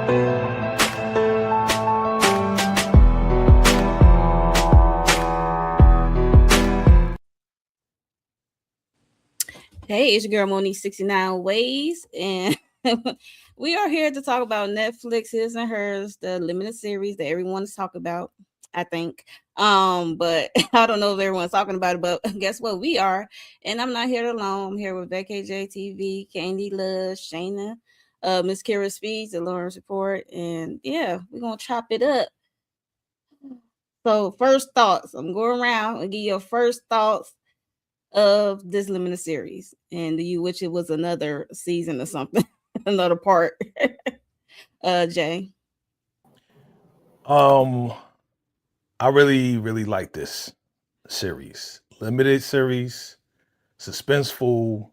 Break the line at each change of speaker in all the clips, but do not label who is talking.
Hey, it's your girl Monique 69 Ways, and we are here to talk about Netflix, his and hers, the limited series that everyone's talking about, I think. But I don't know if everyone's talking about it, but guess what? We are, and I'm not here alone. I'm here with BKJ TV, Candy Love, Shayna, Miss Kira Speeds, the Lawrence Report, and yeah, we're gonna chop it up. So, first thoughts. I'm going around and give your first thoughts of this limited series, and you wish it was another season or something, another part. Jay.
Um, I really like this series. Limited series, suspenseful,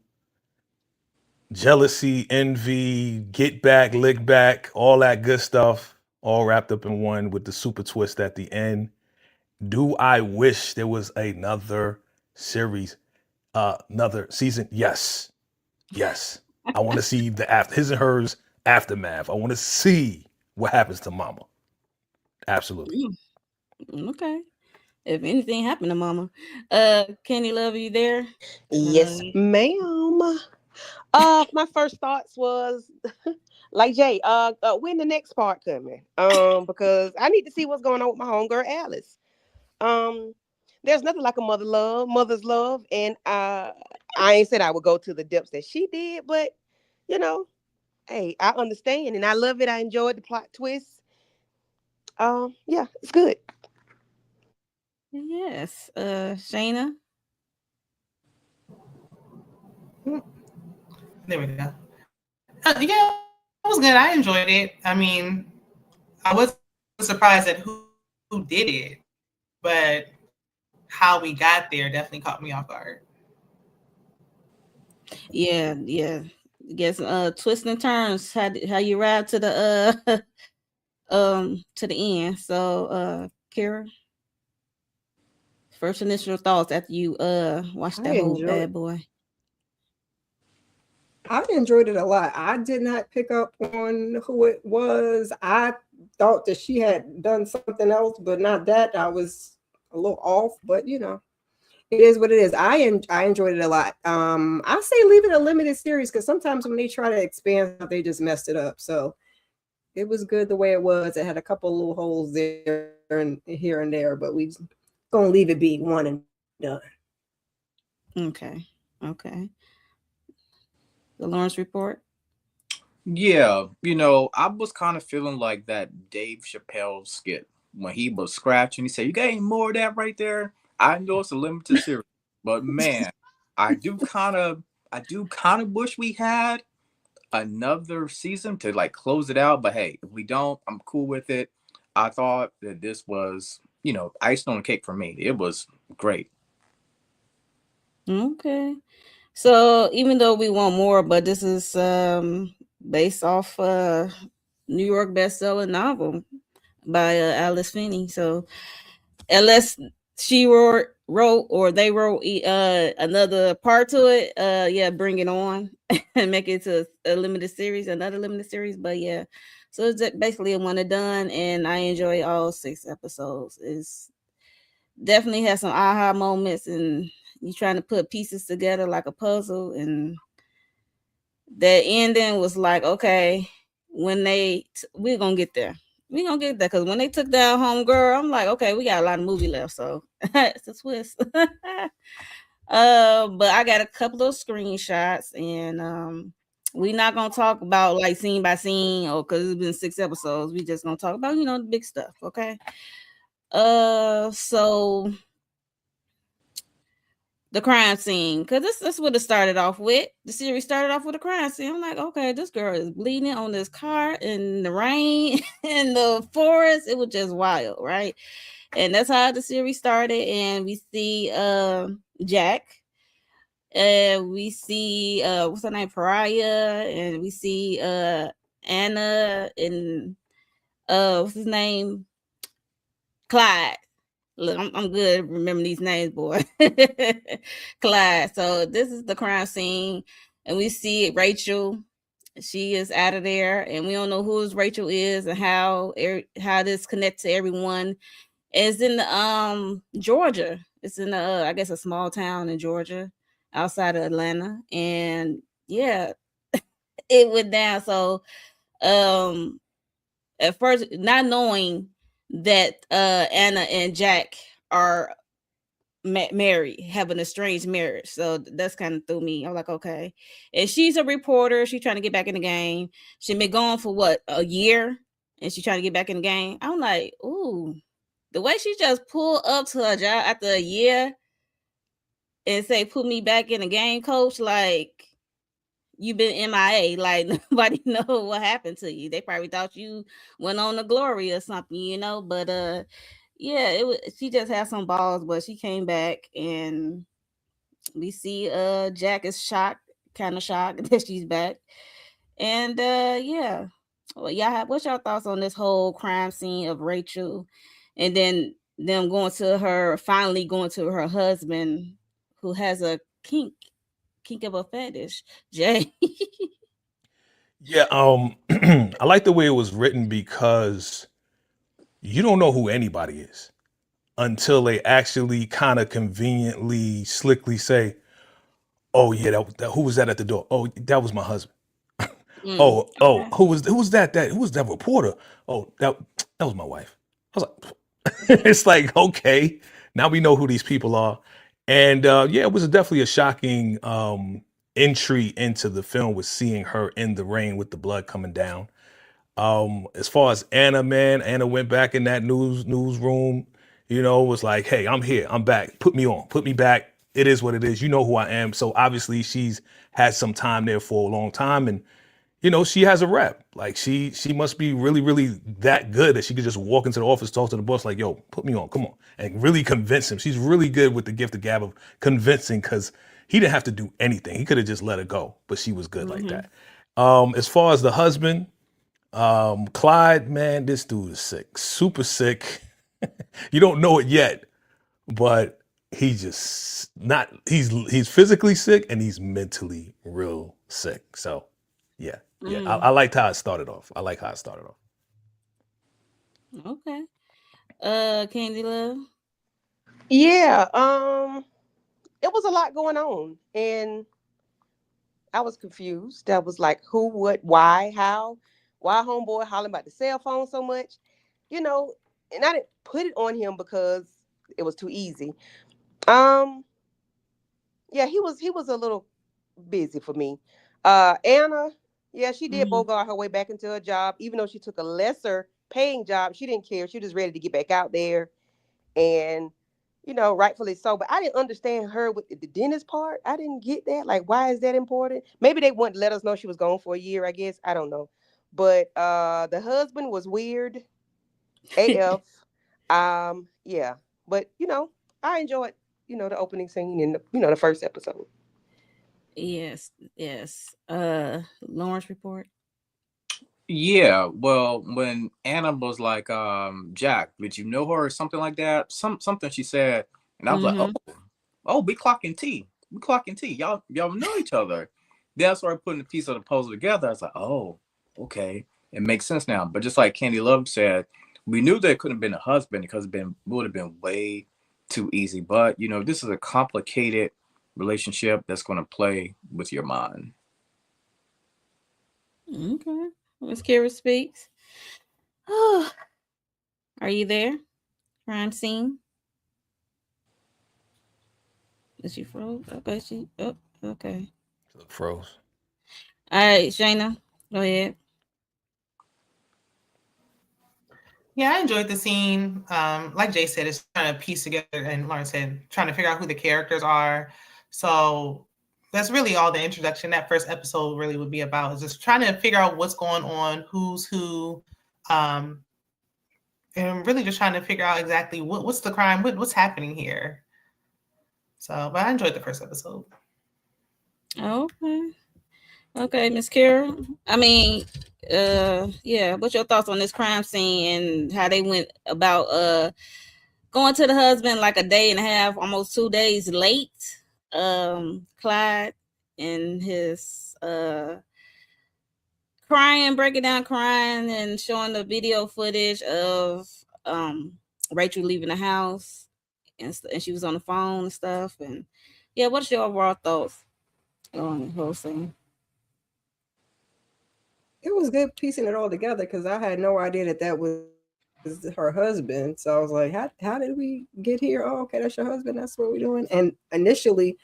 jealousy, envy, get back, lick back, all that good stuff, all wrapped up in one with the super twist at the end. Do I wish there was another series, another season? Yes. Yes. I want to see the after his and hers aftermath. I want to see what happens to Mama. Absolutely.
Okay. If anything happened to Mama, Kenny Love, you there?
Yes, ma'am. My first thoughts was like Jay, when the next part coming? Because I need to see what's going on with my homegirl Alice. Um, there's nothing like a mother's love, and I ain't said I would go to the depths that she did, but you know, hey, I understand and I love it. I enjoyed the plot twist. Yeah, it's good.
Yes. Shayna.
There we go. Yeah, it was good. I enjoyed it. I mean, I was surprised at who did it, but how we got there definitely caught me off guard.
Yeah. Guess twists and turns. How you ride to the to the end. So Kira, first initial thoughts after you watched that whole bad boy.
I enjoyed it a lot. I did not pick up on who it was. I thought that she had done something else, but not that. I was a little off, but it is what it is. I enjoyed it a lot. I say leave it a limited series because sometimes when they try to expand, they just messed it up. So it was good the way it was. It had a couple little holes there and here and there, but we gonna leave it be one and done.
Okay. The Lawrence Report.
Yeah, I was kind of feeling like that Dave Chappelle skit when he was scratching. He said, "You got any more of that right there?" I know it's a limited series, but man, I do kind of wish we had another season to like close it out. But hey, if we don't, I'm cool with it. I thought that this was, icing on the cake for me. It was great.
Okay. So even though we want more, but this is based off New York bestseller novel by Alice Finney. So unless she wrote or they wrote another part to it, yeah, bring it on and make it to a limited series, another limited series. But yeah, so it's basically a one and done, and I enjoy all 6 episodes. It's definitely has some aha moments, and you trying to put pieces together like a puzzle, and that ending was like, okay, when we're gonna get there. We're gonna get there because when they took down Homegirl, I'm like, okay, we got a lot of movie left, so it's a twist. But I got a couple of screenshots, and we're not gonna talk about like scene by scene, or because it's been 6 episodes. We just gonna talk about the big stuff, okay? So the crime scene, because that's what it started off with. The series started off with a crime scene. I'm like, okay, this girl is bleeding on this car in the rain in the forest. It was just wild, right? And that's how the series started. And we see Jack, and we see what's her name, Pariah, and we see Anna, and what's his name, Clyde. Look, I'm good remembering these names, boy. Clyde. So this is the crime scene, and we see Rachel she is out of there, and we don't know who Rachel is and how this connects to everyone. It's in the Georgia. It's in the I guess a small town in Georgia, outside of Atlanta, and yeah, it went down. So at first, not knowing that Anna and Jack are married, have an estranged marriage, so that's kind of threw me. I'm like, okay. And she's a reporter. She's trying to get back in the game. She's been gone for what, a year, and she's trying to get back in the game. I'm like, ooh, the way she just pulled up to her job after a year and say, put me back in the game, coach, like, you've been MIA, like nobody know what happened to you. They probably thought you went on to glory or something, you know. But yeah, it was, she just had some balls, but she came back, and we see Jack is shocked, kind of shocked that she's back. And yeah. Well, yeah, what's your thoughts on this whole crime scene of Rachel, and then them finally going to her husband, who has a kink of a fetish, Jay?
Yeah, I like the way it was written because you don't know who anybody is until they actually kind of conveniently, slickly say, "Oh yeah, who was that at the door? Oh, that was my husband. Oh,
Okay.
who was that? Who was that reporter? Oh, that was my wife." I was like, it's like, okay, now we know who these people are. And yeah, it was definitely a shocking entry into the film, with seeing her in the rain with the blood coming down. As far as Anna, man, Anna went back in that newsroom, was like, "Hey, I'm here, I'm back. Put me on, put me back. It is what it is. You know who I am." So obviously she's had some time there for a long time, and she has a rep. Like she must be really, really that good that she could just walk into the office, talk to the boss, like, "Yo, put me on, come on," and really convince him. She's really good with the gift of gab of convincing, because he didn't have to do anything. He could have just let her go, but she was good like that. As far as the husband, Clyde, man, this dude is sick, super sick. You don't know it yet, but he's physically sick, and he's mentally real sick. So yeah. I liked how it started off.
Okay. Candy Love.
Yeah, it was a lot going on, and I was confused. I was like, who, what, why, how? Why homeboy hollering about the cell phone so much? And I didn't put it on him because it was too easy. Yeah, he was a little busy for me. Anna, yeah, she did bogart her way back into her job, even though she took a lesser paying job. She didn't care. She was just ready to get back out there, and rightfully so. But I didn't understand her with the dentist part. I didn't get that. Like, why is that important? Maybe they wanted to let us know she was gone for a year, I guess. I don't know. But the husband was weird AF. Yeah. But I enjoyed, the opening scene in the first episode.
Yes. Lawrence Report.
Yeah, well, when Anna was like, "Jack, did you know her?" or something like that, something she said, and I was like, "Oh, we clocking T, y'all know each other." Then I started putting the piece of the puzzle together. I was like, "Oh, okay, it makes sense now." But just like Candy Love said, we knew there couldn't have been a husband because it would have been way too easy. But this is a complicated relationship that's going to play with your mind.
Okay. Miss Kira Speaks. Oh, are you there? Crime scene. Is she froze? Okay, okay.
Froze.
All right, Shayna, go ahead.
Yeah, I enjoyed the scene. Like Jay said, it's trying to piece together, and Lauren said, trying to figure out who the characters are. So that's really all the introduction. That first episode really would be about, is just trying to figure out what's going on, who's who, and really just trying to figure out exactly what's the crime, what's happening here. So, but I enjoyed the first episode.
Okay, Miss Kira. I mean, yeah, what's your thoughts on this crime scene and how they went about going to the husband like a day and a half, almost 2 days late? Clyde and his crying, breaking down crying, and showing the video footage of Rachel leaving the house, and she was on the phone and stuff. And yeah, what's your overall thoughts on the whole thing?
It was good piecing it all together because I had no idea that was her husband. So I was like, how did we get here? Oh, okay, that's your husband. That's what we're doing. And initially,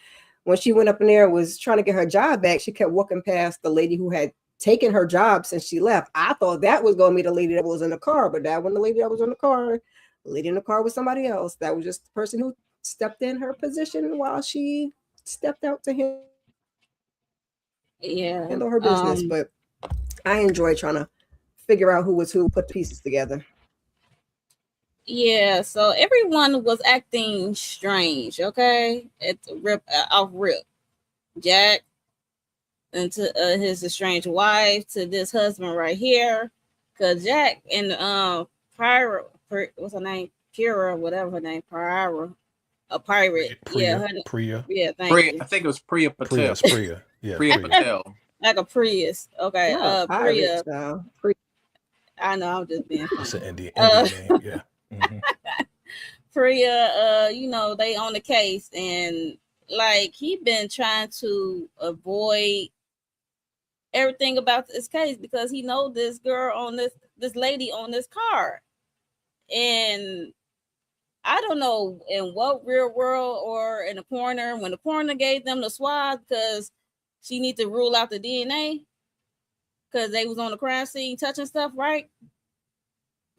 when she went up in there, was trying to get her job back, she kept walking past the lady who had taken her job since she left. I thought that was going to be the lady that was in the car, but that wasn't the lady that was in the car. The lady in the car was somebody else. That was just the person who stepped in her position while she stepped out to handle her business. But I enjoy trying to figure out who was who, put pieces together.
Yeah, so everyone was acting strange, okay? Off rip. Jack, and to his estranged wife, to this husband right here. Cause Jack and what's her name? Pura, whatever her name, a pirate.
Priya.
Yeah, thank you.
I think it was Priya Patel.
Priya. Yeah,
Priya Patel.
Like a Prius. Okay. Priya. I know, I'm just being funny.
It's an Indian name, yeah. Mm-hmm.
Priya, they on the case, and like he been trying to avoid everything about this case because he know this girl on this lady on this card. And I don't know in what real world or in the coroner, when the coroner gave them the swab because she need to rule out the DNA because they was on the crime scene touching stuff, right?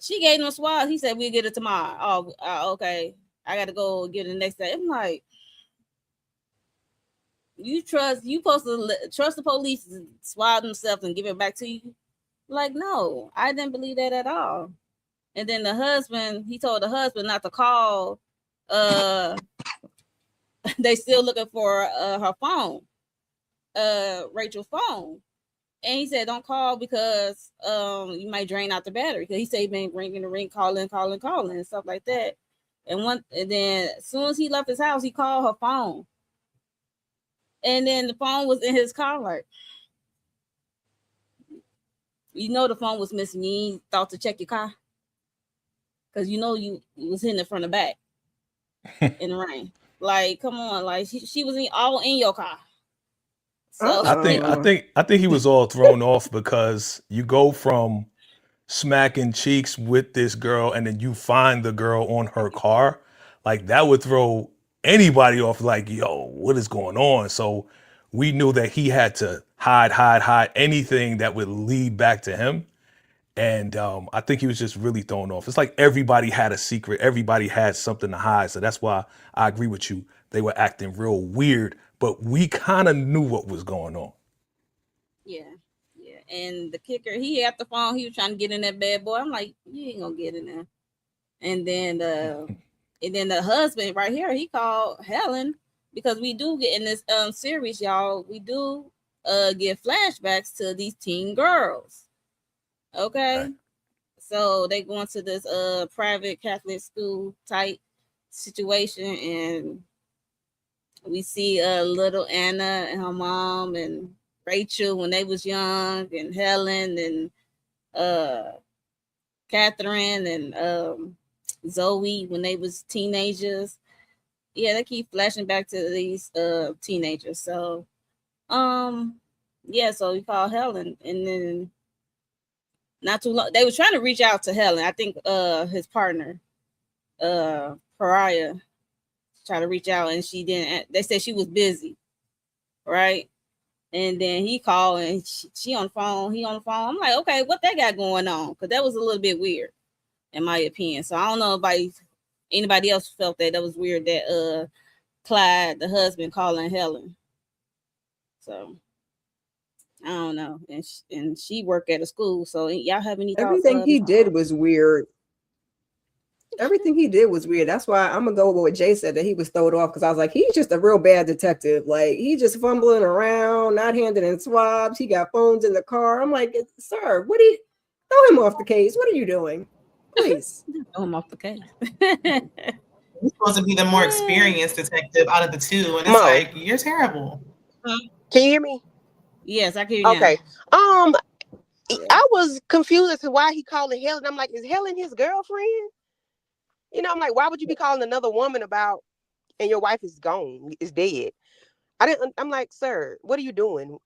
She gave them a swab. He said, we'll get it tomorrow. Oh, okay. I got to go get it the next day. I'm like, you supposed to trust the police to swab themselves and give it back to you? Like, no, I didn't believe that at all. And then the husband, he told the husband not to call. They still looking for her phone, Rachel's phone. And he said, don't call because you might drain out the battery. Because he said he been ringing the ring, calling, and stuff like that. And then as soon as he left his house, he called her phone. And then the phone was in his car. Like, the phone was missing. You ain't thought to check your car? Because you was hitting it from the back in the rain. Like, come on. Like, she was all in your car. So
I think he was all thrown off because you go from smacking cheeks with this girl and then you find the girl on her car. Like, that would throw anybody off. Like, yo, what is going on? So we knew that he had to hide anything that would lead back to him. And I think he was just really thrown off. It's like everybody had a secret. Everybody had something to hide. So that's why I agree with you. They were acting real weird, but we kind of knew what was going on. Yeah. And the kicker, he had the phone. He was trying to get in that bad boy. I'm like, you ain't gonna get in there. And then the husband right here, he called Helen because we do get in this series, y'all. We do get flashbacks to these teen girls. Okay, right. So they go into this private Catholic school type situation, and we see little Anna and her mom and Rachel when they was young, and Helen and Catherine and Zoe when they was teenagers. Yeah, they keep flashing back to these teenagers. So so we call Helen, and then not too long, they were trying to reach out to Helen. I think his partner, Pariah, tried to reach out and she didn't. They said she was busy, right? And then he called and she on the phone. He on the phone. I'm like, okay, what they got going on? Because that was a little bit weird, in my opinion. So I don't know if anybody else felt that was weird that Clyde, the husband, calling Helen. So I don't know, and she worked at a school. So y'all have any thoughts?
Everything he did was weird. Everything he did was weird. That's why I'm gonna go with what Jay said, that he was thrown off, because I was like, he's just a real bad detective. Like, he just fumbling around, not handing in swabs. He got phones in the car. I'm like, sir, what do you throw him off the case? What are you doing? Please
throw him off the case.
He's supposed to be the more experienced detective out of the two, and it's like, you're terrible.
Can you hear me?
Yes, I can hear you.
Okay. I was confused as to why he calling Helen. I'm like, is Helen his girlfriend? You know, I'm like, why would you be calling another woman about and your wife is gone, is dead? I'm like, sir, what are you doing?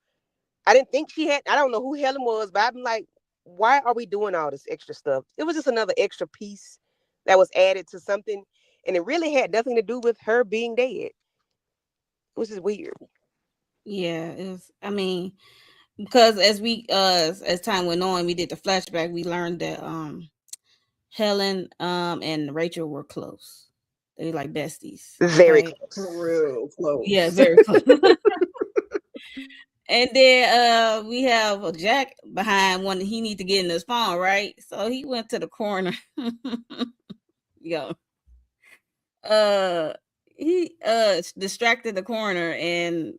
I didn't think I don't know who Helen was, but I'm like, why are we doing all this extra stuff? It was just another extra piece that was added to something. And it really had nothing to do with her being dead. It was just weird.
Yeah, it was. I mean, because as time went on, we did the flashback. We learned that Helen and Rachel were close. They were like besties.
Very
okay?
close.
Real close.
Yeah, very close. And then we have Jack behind one. He need to get in his phone, right? So he went to the corner. Yo. He distracted the coroner and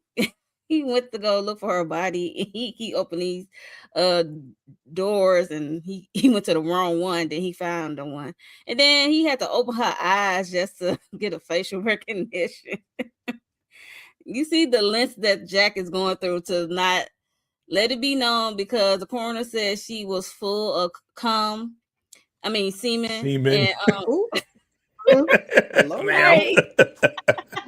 he went to go look for her body. He opened these doors and he went to the wrong one. Then he found the one, and then he had to open her eyes just to get a facial recognition. You see the lengths that Jack is going through to not let it be known, because the coroner said she was full of semen. And
Ooh.
Ma'am.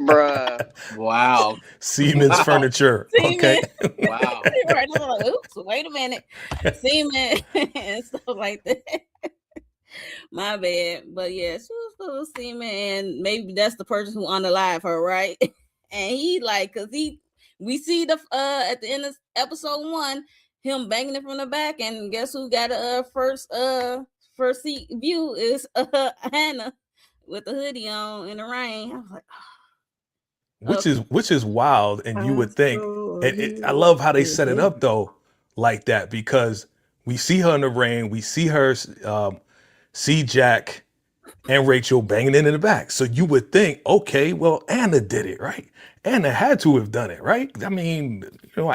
Bruh.
Wow.
Siemens furniture. Okay.
Wow.
Right, I was like, oops, wait a minute. Semen and stuff like that. My bad. But yeah, she was full of semen, and maybe that's the person who unalived her, right? And he like, cause we see the at the end of episode 1, him banging it from the back, and guess who got a first seat view is Hannah with the hoodie on in the rain. I was like,
which is wild, and you would think. I love how they set it up though, like that, because we see her in the rain, we see her see Jack and Rachel banging in the back. So you would think, okay, well, Anna did it, right? Anna had to have done it, right? I mean,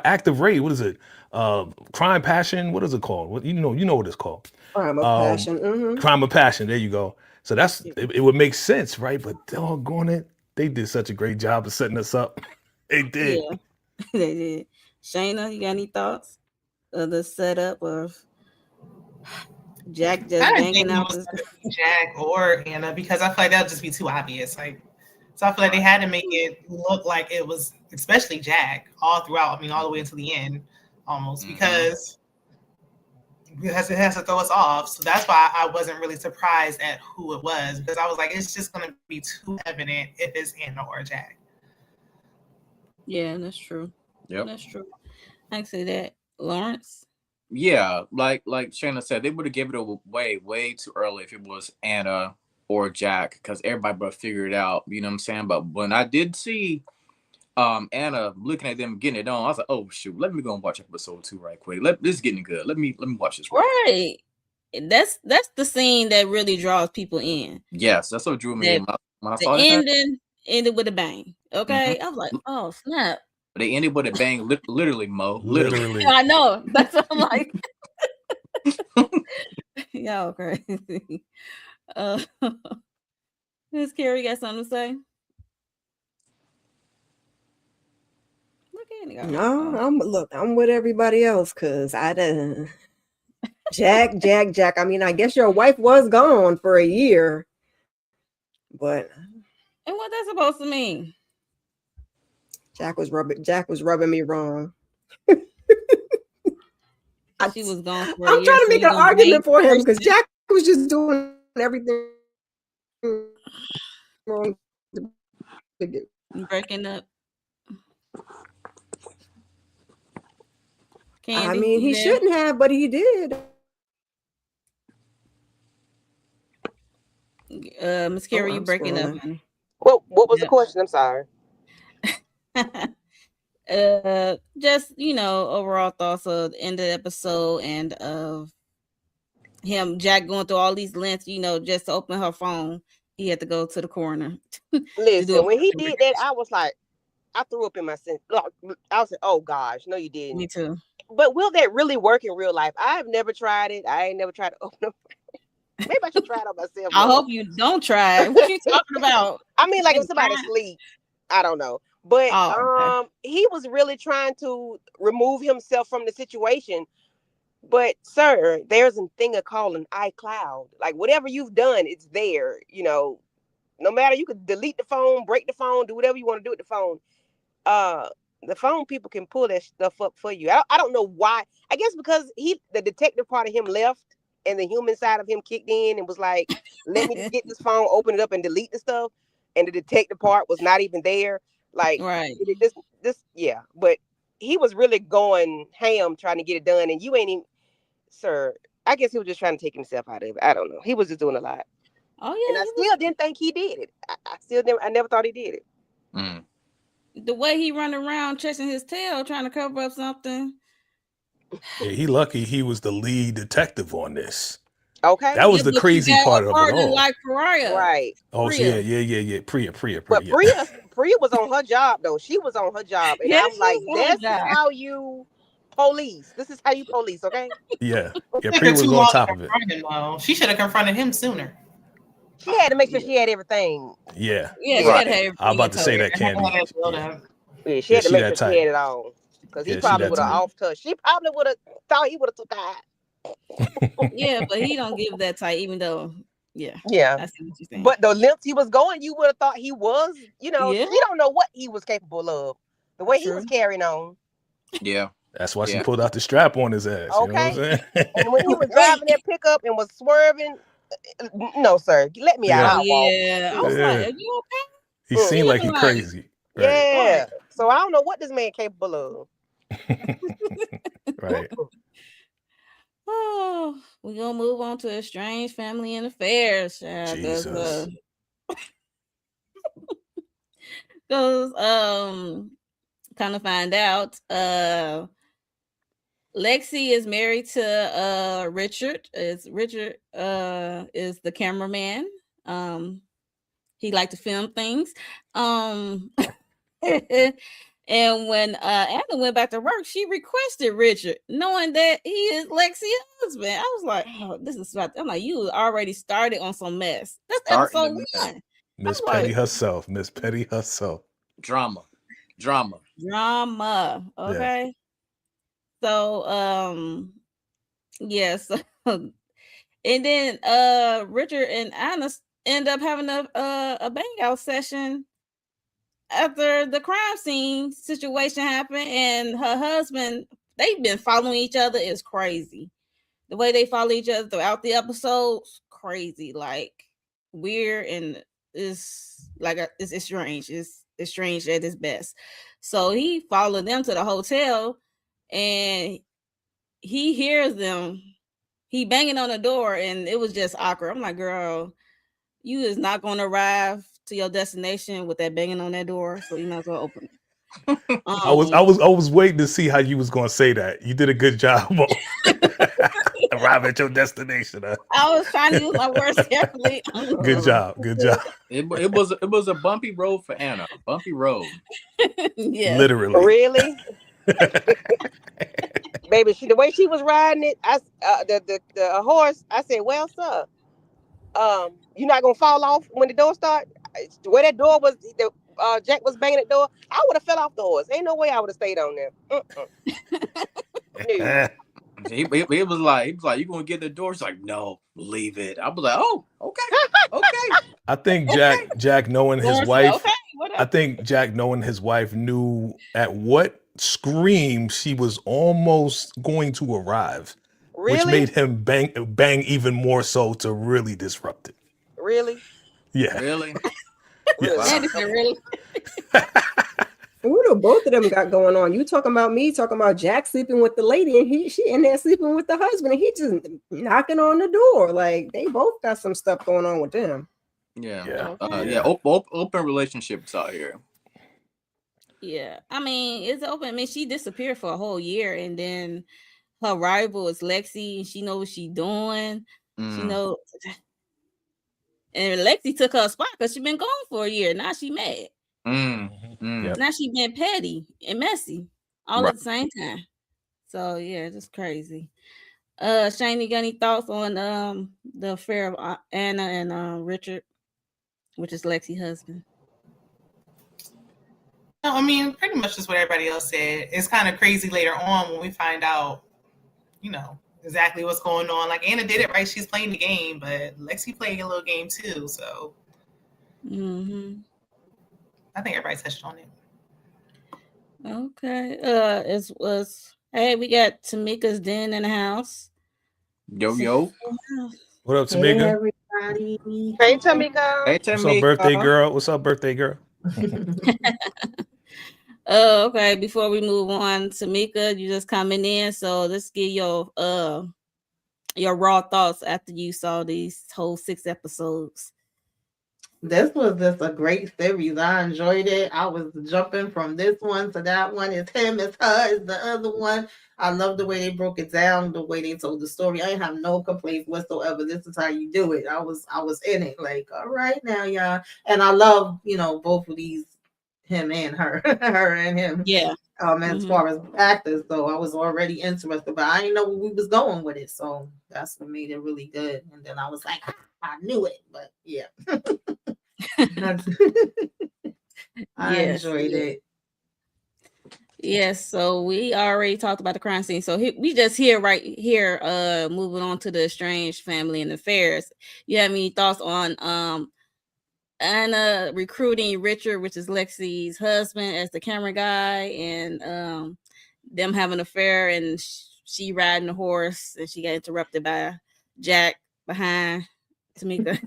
act of rape. What is it? Crime, passion. What is it called? What you know what it's called?
Crime of passion. Mm-hmm.
Crime of passion. There you go. So it would make sense, right? But doggone it, they did such a great job of setting us up. They did.
Yeah, they did. Shayna, you got any thoughts of the setup of Jack just banging out
Jack or Anna, because I feel like that would just be too obvious. So I feel like they had to make it look like it was, especially Jack, all throughout. I mean, all the way until the end, almost, because it has to throw us off. So that's why I wasn't really surprised at who it was, because I was like, it's just going to be too evident if it's Anna or Jack.
Yeah, that's true.
Yep.
That's true. I can say that. Lawrence?
Yeah, like Shayna said, they would have given it away way too early if it was Anna or Jack, because everybody would figure it out. You know what I'm saying? But when I did see Anna looking at them getting it on, I was like, oh shoot, let me go and watch episode 2 right quick. This is getting good. Let me watch this.
Right. That's the scene that really draws people in.
Yes, that's what drew me in. When I saw
the
that
ended with a bang. Okay. I was like, oh snap.
But they ended with a bang, literally, Mo.
Literally.
I know. That's what I'm like. Y'all crazy. Miss Carrie got something to say?
No, I'm with everybody else, because I didn't. Jack. I mean, I guess your wife was gone for a year, but.
And what that's supposed to mean?
Jack was rubbing me wrong.
She was gone for
I'm trying to make an argument for him, because Jack was just doing everything wrong.
Breaking up. Candy,
I mean, he shouldn't have, but he did.
Miss Carrie, you breaking up, honey.
What was the question? I'm sorry.
Just overall thoughts of the end of the episode, and of Jack going through all these lengths, just to open her phone. He had to go to the corner.
Listen, when he did that, I was like, I threw up in my sense. I was like, oh gosh, no, you didn't.
Me too.
But will that really work in real life? I've never tried it. I ain't never tried to open up. Maybe I should try it on myself.
I hope you don't try. What you talking about?
I mean, like if somebody's asleep, I don't know. But
okay.
He was really trying to remove himself from the situation. But sir, there's a thing called an iCloud. Like whatever you've done, it's there. No matter, you could delete the phone, break the phone, do whatever you want to do with the phone. Uh, the phone people can pull that stuff up for you. I don't know why. I guess because the detective part of him left, and the human side of him kicked in and was like, "Let me just get this phone, open it up, and delete the stuff." And the detective part was not even there. Like,
Right.
yeah. But he was really going ham trying to get it done, and you ain't even, sir. I guess he was just trying to take himself out of it. I don't know. He was just doing a lot.
Oh
And I
yeah,
still didn't think he did it. I never thought he did it.
Mm.
the way he run around chasing his tail, trying to cover up something.
Yeah, he lucky he was the lead detective on this.
Okay.
That was
Yeah,
the
but you
crazy
got
part
a
of it
partner
all.
like Pariah.
Right.
Oh,
Priya.
yeah. Priya.
But
Yeah.
Priya was on her job though. She was on her job. And
Yes,
I'm like,
she was on her
this is
job.
how you police. This is how you police, okay?
Yeah.
It took
Priya
her too
was on
long
top
to
of it.
confront him, though. She should have confronted him sooner.
She had to make sure she had everything.
Yeah.
Yeah, she
Right.
had everything.
I'm about to say that,
I had
Candy.
that build
Yeah,
up.
Yeah, she had to
she
make
that
sure she
type.
had it all. Because he
Yeah, she
probably
that
would have
type.
off touched. She probably would have thought he would have took her.
Yeah, but he don't give that type, even though, yeah,
Yeah.
I see what you're saying.
But the lengths he was going, you would have thought he was,
Yeah.
she don't know what he was capable of. The way he was
True.
carrying on.
Yeah.
That's why she
Yeah.
pulled out the strap on his ass. You know what I'm
Okay.
saying?
And when he was
Right.
driving that pickup and was swerving, no, sir. Let me out.
Yeah.
Oh
I'll walk.
yeah, I was
Yeah.
like, are you
He
Mm.
seemed like he
Like-
crazy. Right.
Yeah. So I don't know what this man capable of.
Right.
Oh, we're gonna move on to a strange family and affairs, child.
Jesus.
Because kind of find out, Lexi is married to Richard. Richard is the cameraman. He liked to film things. And when Anna went back to work, she requested Richard, knowing that he is Lexi's husband. I was like, oh, this is about. I'm like, you already started on some mess. That's
Starting
episode
the mess.
1.
Miss
I'm like-
Petty herself. Miss Petty herself.
Drama.
Drama. Okay. So yes. And then Richard and Anna end up having a bang out session after the crime scene situation happened, and her husband, they've been following each other, is crazy. The way they follow each other throughout the episodes, crazy, like weird, and it's like it's strange. It's strange at its best. So he followed them to the hotel, and he hears them. He banging on the door, and it was just awkward. I'm like, girl, you is not going to arrive to your destination with that banging on that door, so you might as well open it.
I was waiting to see how you was gonna say that. You did a good job. Arrive at your destination. Huh?
I was trying to use my words carefully.
Good job.
It was a bumpy road for Anna. Bumpy road.
Yeah.
Literally.
Really? Baby, the way she was riding it, the horse, I said, well, sir, you're not gonna fall off when the door start. Where that door was, Jack was banging the door. I would have fell off the horse. Ain't no way I would have stayed on there. No.
He was like, you gonna get the door? He's like, no, leave it. I was like, oh, okay.
I think Jack knowing his
Lawrence,
wife.
okay, whatever.
I think Jack knowing his wife knew at what scream she was almost going to arrive, which
Really?
made him bang even more so to really disrupt it.
Really?
Yeah.
Really?
Yes.
Anderson, really?
What do both of them got going on? You talking about me, talking about Jack sleeping with the lady, and she in there sleeping with the husband, and he just knocking on the door. Like they both got some stuff going on with them.
Yeah.
Yeah.
Open relationships out here.
Yeah. I mean, it's open. I mean, she disappeared for a whole year, and then her rival is Lexi, and she knows what she's doing. She knows. And Lexi took her spot because she's been gone for a year. Now she mad.
Yep.
Now she been petty and messy all
Right.
at the same time. So yeah, just crazy. Shane, you got any thoughts on the affair of Anna and Richard, which is Lexi's husband?
No, I mean, pretty much just what everybody else said. It's kind of crazy later on when we find out, exactly what's going on. Like Anna did it right; she's playing the game, but Lexi playing a little game too. So I think everybody touched on it.
Okay. It was. Hey, we got Tamika's Den in the house.
Yo.
What up,
Hey,
Tamika?
everybody.
Hey, Tamika.
Hey,
What's up,
Tamika.
birthday girl? What's up, birthday girl?
Okay. Before we move on, Tamika, you just coming in, so let's get your raw thoughts after you saw these whole 6 episodes.
This was just a great series. I enjoyed it. I was jumping from this one to that one. It's him, it's her, it's the other one. I love the way they broke it down, the way they told the story. I didn't have no complaints whatsoever. This is how you do it. I was in it. Like, all right now, y'all. And I love, both of these, him and her, her and him.
Yeah.
As far as actors, so I was already interested, but I didn't know where we was going with it. So that's what made it really good. And then I was like, I knew it, but yeah. I enjoyed it.
Yes, so we already talked about the crime scene. So we just right here, moving on to the estranged family and affairs. You have any thoughts on Anna recruiting Richard, which is Lexi's husband, as the camera guy, and them having an affair, and she riding the horse, and she got interrupted by Jack behind Tamika?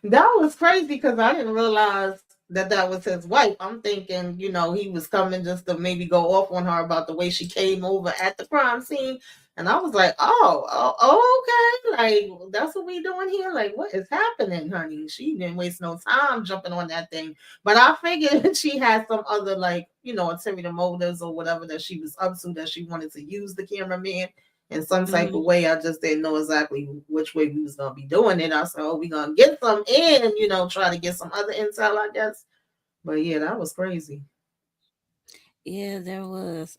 That was crazy because I didn't realize that was his wife. I'm thinking, he was coming just to maybe go off on her about the way she came over at the crime scene. And I was like, oh, okay. Like, that's what we doing here? Like, what is happening, honey? She didn't waste no time jumping on that thing. But I figured she had some other, like, ulterior motives or whatever that she was up to, that she wanted to use the cameraman in some type of way. I just didn't know exactly which way we was going to be doing it. I said, we're going to get some in, try to get some other intel, I guess. But yeah, that was crazy.
Yeah, there was.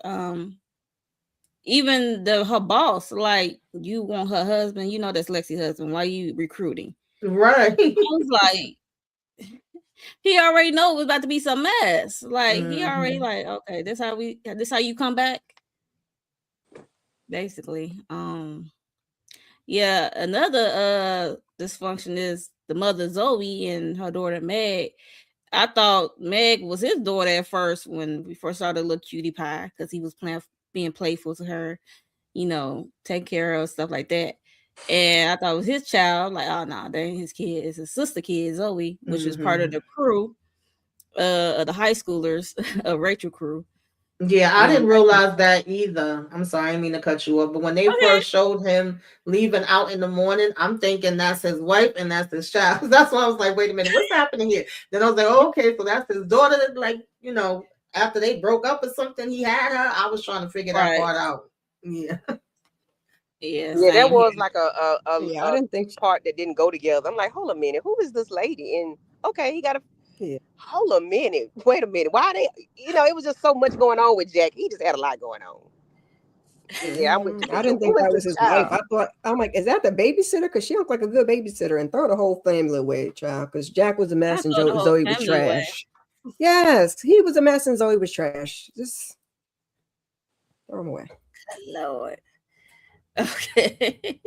Even her boss, like, you want her husband, that's Lexi's husband. Why are you recruiting?
Right.
I was like, he already know it was about to be some mess. Like, he already like, okay, this how you come back. Basically. Yeah, another dysfunction is the mother Zoe and her daughter Meg. I thought Meg was his daughter at first when we first saw the little cutie pie, because he was being playful to her, take care of stuff like that. And I thought it was his child. Like, oh no, that ain't his kid. It's his sister kid, Zoe, which is part of the crew, of the high schoolers, of Rachel crew.
Yeah, I didn't realize that either. I'm sorry, I didn't mean to cut you off. But when they first showed him leaving out in the morning, I'm thinking that's his wife and that's his child. That's why I was like, wait a minute, what's happening here? Then I was like, okay, so that's his daughter. Like, after they broke up or something, he had her. I was trying to figure that part out. Yeah.
Yeah, that was like a I didn't think part that didn't go together. I'm like, hold a minute, who is this lady? And okay, he got a hold a minute, wait a minute. Why they? It was just so much going on with Jack. He just had a lot going on. Yeah,
I didn't think that was his wife. I'm like, is that the babysitter? Because she looked like a good babysitter, and throw the whole family away, child. Because Jack was a mess and Zoe was trash. Yes, he was a mess and Zoe was trash. Just throw him away.
Lord. Okay.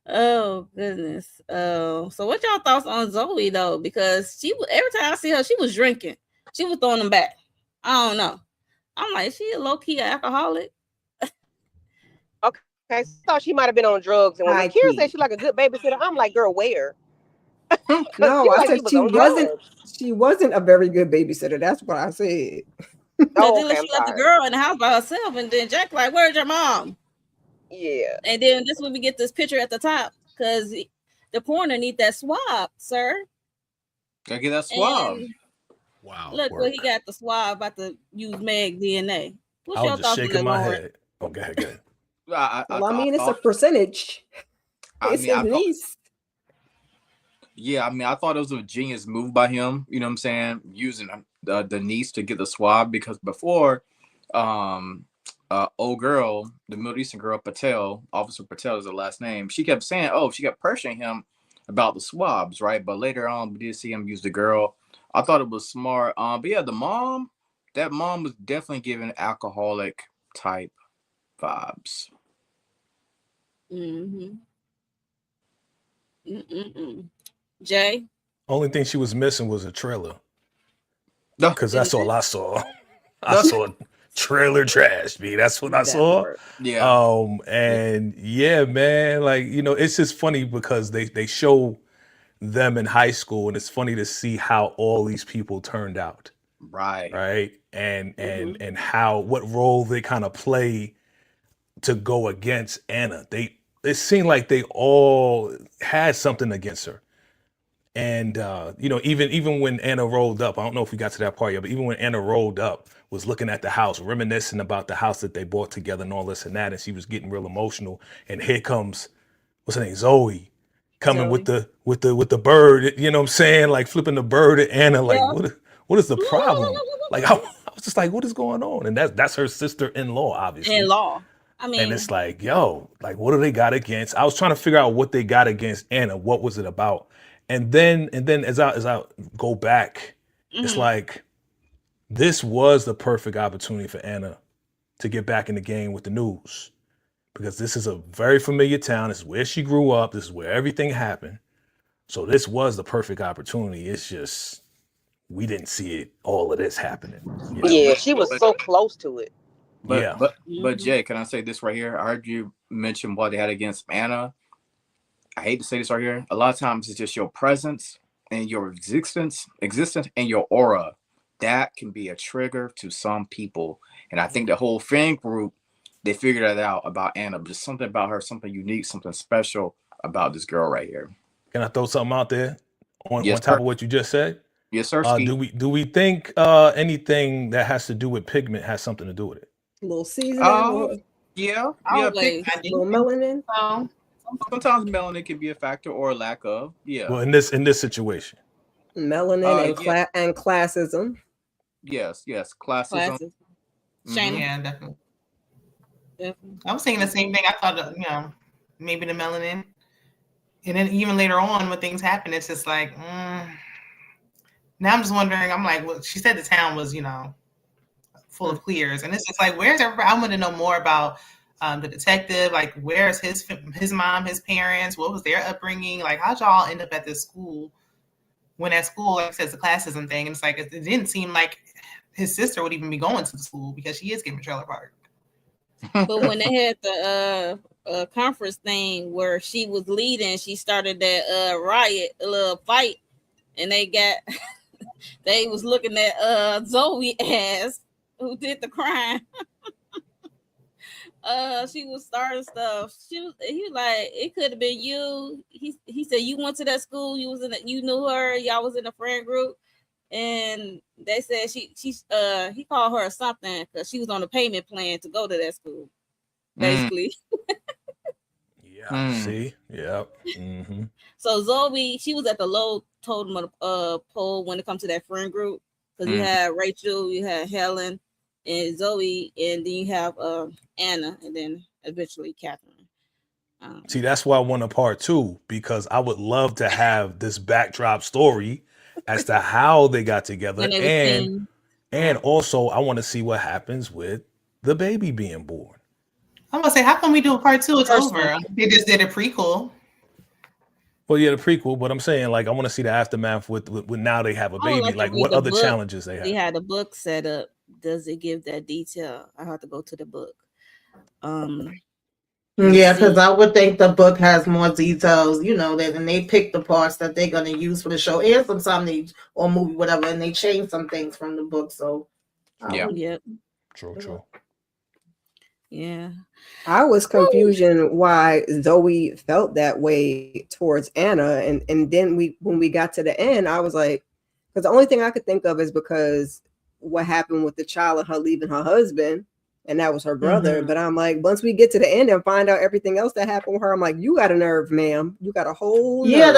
Oh goodness. So what y'all thoughts on Zoe though? Because every time I see her, she was drinking. She was throwing them back. I don't know. I'm like, she a low-key alcoholic.
Okay, I thought she might have been on drugs. And when Kira said she's like a good babysitter, I'm like, girl, where?
No, I said she wasn't a very good babysitter. That's what I said.
Then she left the girl in the house by herself, and then Jack like, where's your mom?
Yeah.
And then this when we get this picture at the top, because the coroner need that swab, sir.
Gotta get that swab.
And wow.
Look where he got the swab, about to use Meg DNA. What's
your thoughts? Shaking my head. Okay, good.
I mean, it's a percentage. It's his niece.
Yeah, I mean, I thought it was a genius move by him. You know what I'm saying? Using the niece to get the swab, because before, old girl, the Middle Eastern girl, Patel, Officer Patel is her last name. She kept saying, she kept pressuring him about the swabs, right? But later on, we did see him use the girl. I thought it was smart. But yeah, that mom was definitely giving alcoholic type vibes.
Mm-hmm. Mm-mm-mm. Jay,
Only thing she was missing was a trailer,
No,
because
in
that's all I saw. I
no.
saw trailer trash, B. That's what I
That
saw.
part.
Yeah.
And yeah, man, like, it's just funny because they show them in high school, and it's funny to see how all these people turned out,
Right.
right? And
Mhm.
and how what role they kind of play to go against Anna. It seemed like they all had something against her. And even when Anna rolled up, I don't know if we got to that part yet, but even when Anna rolled up, was looking at the house, reminiscing about the house that they bought together and all this and that, and she was getting real emotional. And here comes, what's her name, Zoe, coming with
Zoe.
the bird. You know what I'm saying? Like flipping the bird at Anna. Like
Yeah.
what is the problem? Like I was just like, what is going on? And that's her sister-in-law,
In
obviously.
law. I
And
mean,
it's like, yo, like, what do they got against? I was trying to figure out what they got against Anna. What was it about? And then as I go back, it's
mhm.
like this was the perfect opportunity for Anna to get back in the game with the news, because this is a very familiar town. This is where she grew up. This is where everything happened. So this was the perfect opportunity. It's just we didn't see it, all of this happening.
Yeah, she was so close to it.
Yeah.
But
Mhm.
Jay, can I say this right here? I heard you mention what they had against Anna. I hate to say this right here. A lot of times it's just your presence and your existence and your aura. That can be a trigger to some people. And I think the whole fan group, they figured that out about Anna. Just something about her, something unique, something special about this girl right here.
Can I throw something out there on
Yes,
top
sir.
of what you just said?
Yes, sir.
Do
Ski.
we think anything that has to do with pigment has something to do with it?
A little seasoning,
Yeah.
Always.
I
a
think
little melanin.
so.
Sometimes melanin can be a factor or a lack of. Yeah.
Well, in this situation,
Melanin and
Yeah.
and classism.
Yes. Classism.
Classes. Shayna.
Yeah, definitely.
Definitely.
I was thinking the same thing. I thought, maybe the melanin. And then even later on when things happen, it's just like, now I'm just wondering, I'm like, well, she said the town was, full of clears. And it's just like, where's everybody? I want to know more about the detective. Like, where's his mom, his parents? What was their upbringing? Like, how'd y'all end up at this school? When at school, like I said, it's a classism thing. And it's like, it didn't seem like his sister would even be going to the school because she is getting a trailer park.
But when they had the conference thing where she was leading, she started that riot, a little fight, and they was looking at Zoe as who did the crime. She was starting stuff. He was like, it could have been you. He said you went to that school, you knew her, y'all was in a friend group. And they said he called her something because she was on a payment plan to go to that school, basically.
yeah. See, yeah. Mm-hmm.
So Zoe, she was at the low totem pole when it comes to that friend group, because you had Rachel, you had Helen, and Zoe, and then you have Anna, and then eventually Catherine.
See, that's why I want a part 2, because I would love to have this backdrop story as to how they got together,
when they were
and also I want to see what happens with the baby being born.
I'm gonna say, how come we do a part 2? It's over. They just did a prequel.
Well, yeah, the prequel, but I'm saying, like, I want to see the aftermath with now they have a
I would
baby.
like
Like
to read
what
the
other
book.
challenges they have.
They had a book set up. Does it give that detail? I have to go to the book.
Yeah, because I would think the book has more details, and they pick the parts that they're gonna use for the show, and sometimes or movie, whatever, and they change some things from the book. So
Yep.
True.
Yeah.
I was confusion why Zoe felt that way towards Anna, and then when we got to the end, I was like, because the only thing I could think of is because what happened with the child and her leaving her husband, and that was her brother.
Mhm.
But I'm like, once we get to the end and find out everything else that happened with her, I'm like, you got a nerve, ma'am. You got a whole nerve.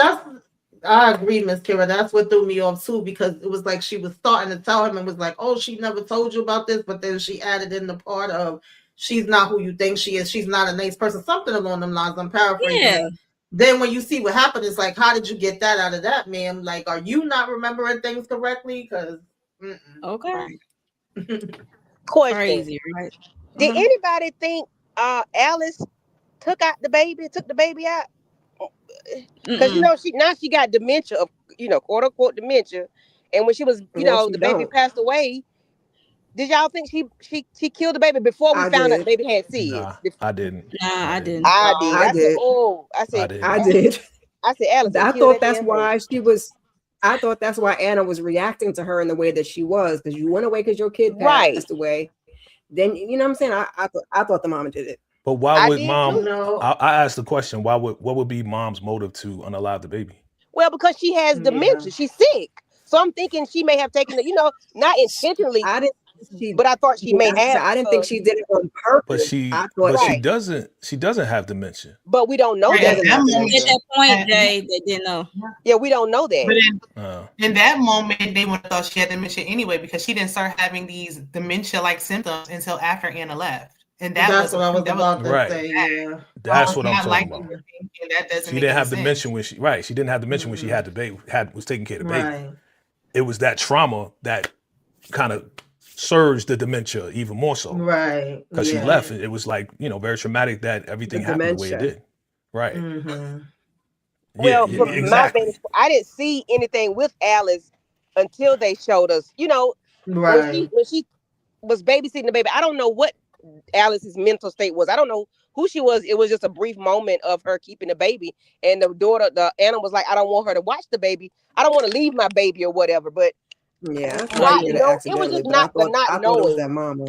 I agree, Miss Kira. That's what threw me off too, because it was like she was starting to tell him and was like, oh, she never told you about this, but then she added in the part of she's not who you think she is. She's not a nice person. Something along them lines. I'm paraphrasing.
Yeah.
Then when you see what happened, it's like, how did you get that out of that, ma'am? Like, are you not remembering things correctly? Because
Okay.
Question.
Crazy, right?
Did anybody think Alice took the baby out. Because
Mm-mm.
she got dementia, quote unquote dementia. And when she was,
Well, she
the baby
don't.
passed away. Did y'all think she killed the baby before we
I
found out the
did.
baby had
Nah,
SIDS?
I didn't.
Nah,
I
I
didn't.
didn't.
I
No.
did.
I
I said,
did.
I didn't.
I did.
Alice
I
killed
thought
that
that's
damn baby.
why she was. I thought that's why Anna was reacting to her in the way that she was, because you went away because your kid
Right.
passed away. Then you know what I'm saying. I thought the mama did it.
But why
I
would
did
mom?
too.
No.
I asked the question. What would be mom's motive to unalive the baby?
Well, because she has
Yeah.
dementia. She's sick. So I'm thinking she may have taken it, not intentionally,
I didn't. She.
but I thought she
Yeah,
may
I said,
have.
I didn't think she did it on purpose. I thought
she
Right.
doesn't. She doesn't have dementia.
But we don't know
Right,
she
that.
at
doesn't
that
have
moment,
At
dementia.
that point,
at-
Jay, they didn't know.
Yeah, we don't know that.
but in that moment, they would have thought she had dementia anyway because she didn't start having these dementia-like symptoms until after Anna left. And
That's what I was about to
Right.
say. Yeah.
That's
So
what
it's
I'm
not
talking
like
about.
we were thinking. That doesn't
She
make
didn't
any
have
sense.
dementia when she didn't have dementia when she
Mhm.
had the baby, was taking care of the baby.
Right.
It was that trauma that kind of surged the dementia even more so
Right.
because
Yeah.
she left. It was like, very traumatic that everything
The
happened the way it
dementia.
did. Right.
Mm-hmm.
Well,
yeah,
from my
exactly.
vantage, I didn't see anything with Alice until they showed us.
Right.
When she was babysitting the baby, I don't know what Alice's mental state was. I don't know who she was. It was just a brief moment of her keeping the baby, and the Anna was like, "I don't want her to watch the baby. I don't want to leave my baby or whatever." But
Yeah, I thought
not
she did it
know, it was
accidentally,
just
but I
not the
thought
not
it was
knowing.
that mama.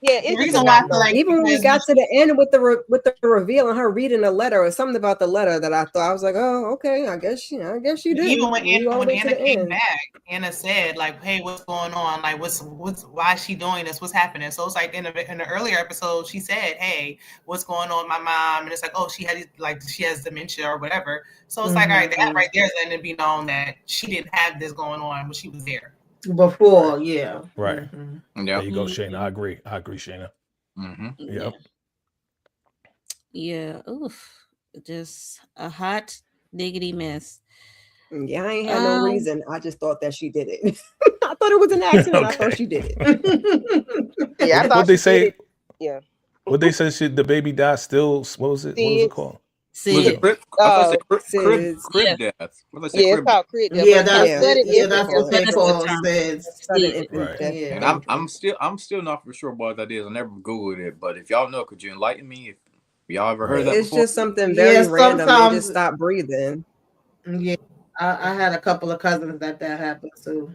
Yeah,
The
it's just
reason
the
why I
not
feel like
knowing.
Even when we
because
got to the end with the reveal and her reading a letter or something about the letter that I thought I was like, oh, okay, I guess she didn't.
even when
You all the way to
Anna
the
came
end.
back, Anna said like, "Hey, what's going on? Like, what's why is she doing this? What's happening?" So it's like in the earlier episode, she said, "Hey, what's going on with my mom?" And it's like, "Oh, she has dementia or whatever." So it's like, all right, that right there is letting it be known that she didn't have this going on when she was there.
Before, yeah.
Right.
Mm-hmm.
There
Yeah.
you go, Shayna. I agree, Shayna.
Mm-hmm.
Yep.
Yeah. Oof. Just a hot diggity mess.
Yeah, I ain't had no
Um,
reason. I just thought that she did it. I thought it was an accident. I thought
Okay.
she did it.
Yeah, I
What
thought
they
she
say?
did it. Yeah.
What they say? The baby died still. What was it? What was it
Sid.
called?
Was it
Sid.
crib? I thought I said crib
Sis.
death. I thought I said
Yeah, it's
crib
called crib death.
Yeah,
But
that's
Yeah.
sudden
yeah,
infant
that's what
death.
they
That's
call
the term.
says.
Sudden
Sid.
infant
Right.
death.
Yeah.
And I'm still not for sure what that is. I never Googled it, but if y'all know, could you enlighten me? If y'all ever heard that
It's
before?
just something very
Yeah,
random. They
sometimes-
just stop breathing.
Yeah. I had a couple of cousins that happened to.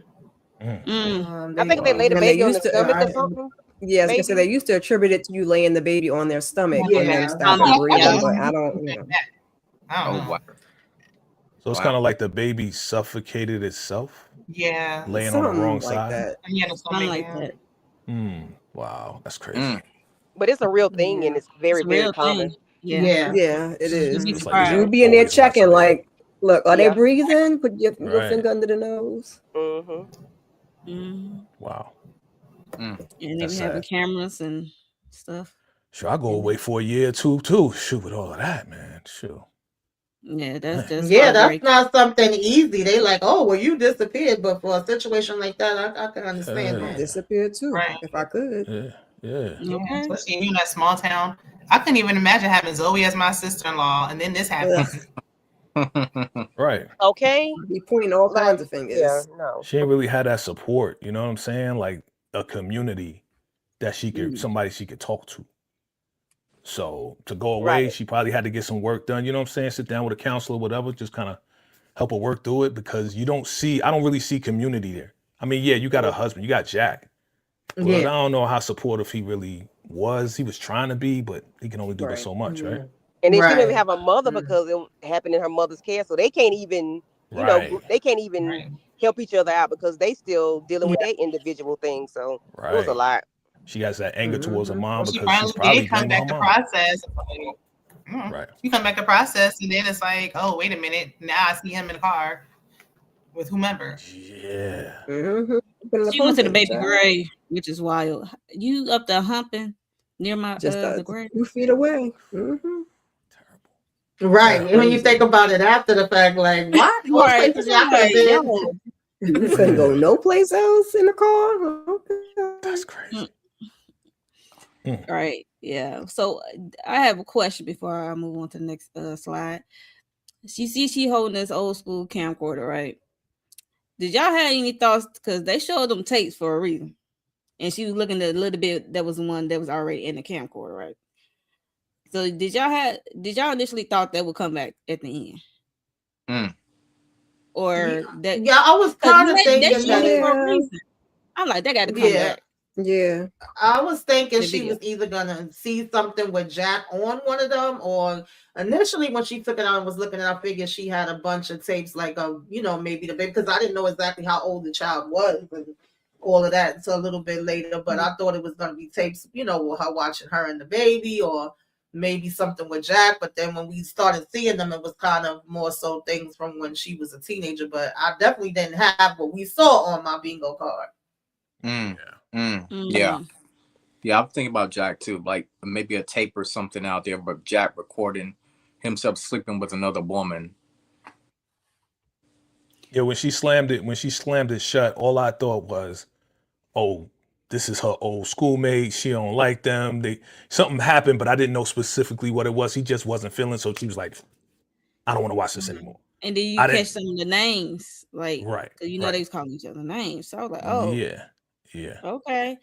Mm.
I think they laid a
And they
baby on
used
the
to-
stomach or
I-
something.
Yeah, I was gonna say
Maybe.
they used to attribute it to you laying the baby on their stomach and
Yeah.
then stopping
Stomach,
breathing,
yeah.
but I don't.
I don't
Oh
know.
wow.
So it's
Wow.
kind of like the baby suffocated itself,
Yeah.
laying on the
Something
wrong
like
side.
that.
Yeah, the
Something
stomach,
like
yeah.
that.
Wow, that's crazy.
Mm.
But it's a real thing, and it's very,
It's a
very
real
common.
thing. Yeah.
Yeah.
Yeah, it is.
You'd be
It's like
surprised.
You'd be in there
always
checking,
lacerate.
like, look, are
Yeah.
they breathing? Put your
Right.
finger under the nose.
Mm-hmm.
Mhm.
Wow.
And they
That's
be having
sad.
cameras and stuff.
Sure, I go away for a year or two too. Shoot, with all of that, man. Sure.
Yeah, that's just
Yeah, that's
heartbreaking.
not something easy. They like, oh, well, you disappeared, but for a situation like that, I can understand
Yeah.
that.
Disappeared too,
Right.
if I could.
Yeah. Yeah.
Yeah,
Okay.
especially in that small town. I couldn't even imagine having Zoe as my sister-in-law, and then this happened.
Right.
Okay.
Be pointing all kinds of fingers.
Yeah. No.
She ain't really had that support. You know what I'm saying? Like a community that she could,
Mm.
somebody she could talk to. So to go away,
Right.
she probably had to get some work done. You know what I'm saying? Sit down with a counselor, whatever, just kind of help her work through it because I don't really see community there. I mean, yeah, you got a husband, you got Jack. But I
Yeah.
don't know how supportive he really was. He was trying to be, but he can only do but
Right.
so much, right?
And then she didn't even
Right.
have a mother
Mm.
because it happened in her mother's care, so they can't even,
Right.
they can't even
Right.
help each other out because they still dealing with their individual things. So it was a
Right.
lot.
She has that anger towards her mom
Well, she
because she's
finally
probably
did come
blaming
back
her
to
mom.
process.
Right.
You come back to process, and then it's like, oh, wait a minute. Now I see him in the car with whomever.
Yeah.
Mm-hmm.
She went to the baby grave, which is wild. You up there humping near my
Just
the grave?
2 feet away. Mm-hmm.
Right.
Yeah.
And when you think about it after the fact, like, what? What
Right.
places y'all could have been?
Yo.
You couldn't go no place else in the car. Okay.
That's crazy.
Right. Yeah. So I have a question before I move on to the next slide. She holding this old school camcorder, right? Did y'all have any thoughts? Because they showed them tapes for a reason, and she was looking at a little bit. That was the one that was already in the camcorder, right? So did y'all initially thought that would come back at the end, or that?
Yeah, I was
'cause
kind of
they
thinking
showed it for a
Yeah.
reason. I'm like, they got to come back.
Yeah.
I was thinking
The
she
video.
was either gonna see something with Jack on one of them, or initially when she took it out and was looking at, I figured she had a bunch of tapes, like maybe the baby, because I didn't know exactly how old the child was and all of that until a little bit later. But I thought it was gonna be tapes, with her watching her and the baby, or maybe something with Jack. But then when we started seeing them, it was kind of more so things from when she was a teenager. But I definitely didn't have what we saw on my bingo card.
Yeah. Yeah, I'm thinking about Jack too. Like maybe a tape or something out there, but Jack recording himself sleeping with another woman.
Yeah, when she slammed it shut, all I thought was, oh, this is her old schoolmate. She don't like them. Something happened, but I didn't know specifically what it was. He just wasn't feeling, so she was like, I don't want to watch this anymore.
And then you
I
catch
didn't-
some of the names, like,
Right.
'cause they
right.
was calling each other names. So I was like, oh,
Yeah.
okay.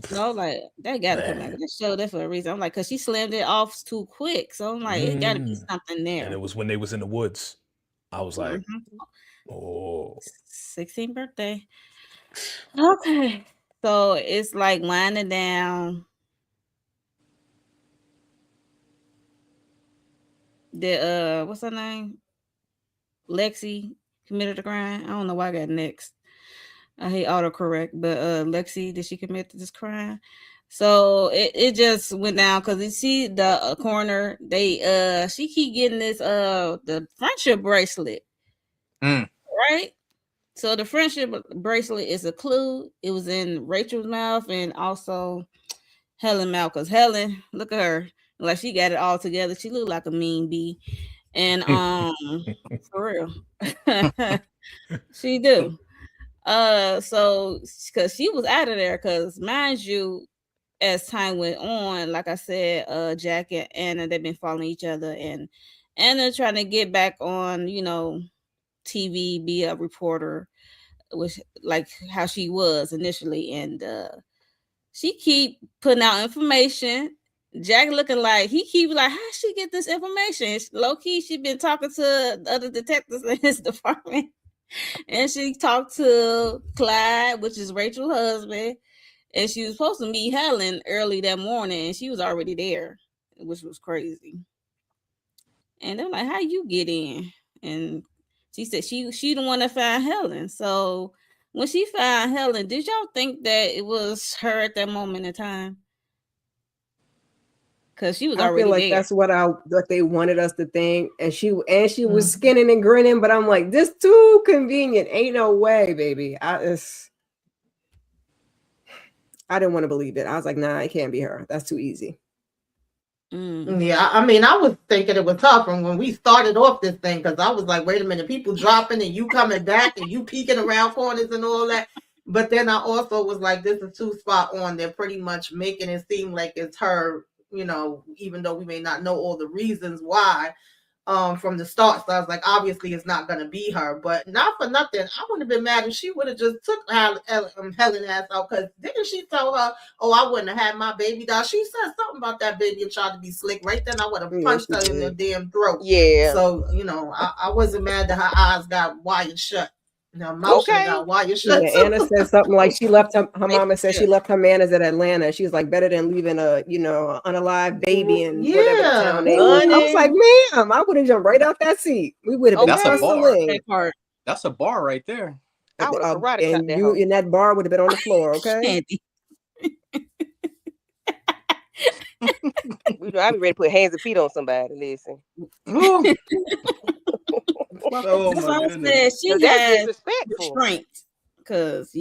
So like, they got to come back.
Man.
They showed that for a reason. I'm like, because she slammed it off too quick. So I'm like, it got to be something
And
there.
it was when they was in the woods. I was like, oh.
16th birthday. Okay. So it's like winding down. What's her name? Lexi committed a crime. I don't know why I got next. I hate autocorrect, but Lexi, did she commit this crime? So it just went down because you see the coroner, she keep getting this the friendship bracelet. Right? So the friendship bracelet is a clue. It was in Rachel's mouth and also Helen's mouth, because Helen, look at her, like she got it all together. She looked like a mean bee. And for real. She do. So because she was out of there, because mind you, as time went on, like I said, Jack and Anna, they've been following each other, and Anna trying to get back on, TV, be a reporter, which like how she was initially, and she keep putting out information. Jack looking like he keep like, how she get this information? Low key, she been talking to the other detectives in his department. And she talked to Clyde, which is Rachel's husband, and she was supposed to meet Helen early that morning, and she was already there, which was crazy. And they're like, how you get in? And she said she the one that found Helen. So when she found Helen, did y'all think that it was her at that moment in time? Because she was
I
already
feel like
there.
that's what they wanted us to think. And she was skinning and grinning, but I'm like, this too convenient. Ain't no way, baby. I didn't want to believe it. I was like, nah, it can't be her. That's too easy.
Yeah, I mean, I was thinking it was tough from when we started off this thing, because I was like, wait a minute, people dropping and you coming back and you peeking around corners and all that. But then I also was like, this is too spot on. They're pretty much making it seem like it's her, even though we may not know all the reasons why from the start. So I was like, obviously it's not going to be her. But not for nothing, I wouldn't have been mad if she would have just took Helen ass out, because didn't she tell her, oh, I wouldn't have had my baby doll? She said something about that baby and tried to be slick. Right then I would have punched her in the damn throat.
Yeah.
So, I wasn't mad that her eyes got wired shut. Mouth got wired shut.
Yeah, Anna said something like she left her mama said she left her manners at Atlanta. She was like, better than leaving a unalive baby in whatever town they was. I was like, ma'am, I would have jumped right out that seat. We would have been
That's a bar.
tussling.
That's a bar right there.
I would have karate
and you in that bar would have been on the floor, okay?
I'd be ready to put hands and feet on somebody. Listen.
Oh,
That's
my
why I
goodness.
said she
That's
had
disrespectful.
restraint. Because,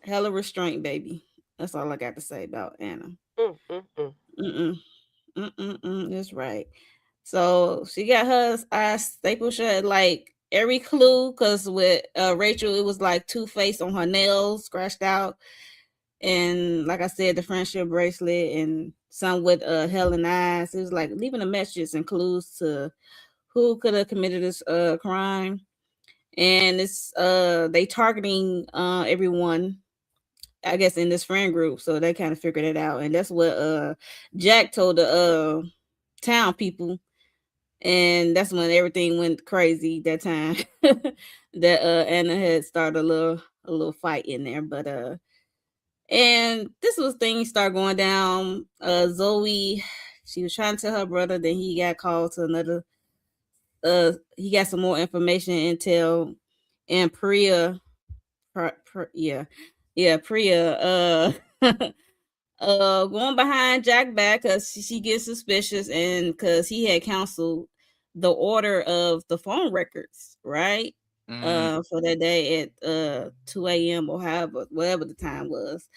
hella restraint, baby. That's all I got to say about Anna. That's right. So she got her eyes stapled shut, like every clue. Because with Rachel, it was like Two-Face on her nails, scratched out. And like I said, the friendship bracelet and some with Helen Eyes. It was like leaving a message and clues to who could have committed this crime. And it's they targeting everyone, I guess, in this friend group. So they kind of figured it out. And that's what Jack told the town people. And that's when everything went crazy that time. That Anna had started a little fight in there. But and this was things start going down. Zoe, she was trying to tell her brother, then he got called to another. He got some more information, intel, and Priya, Priya, going behind Jack back because she gets suspicious, and because he had canceled the order of the phone records, right? For that day at 2 a.m. or whatever the time was.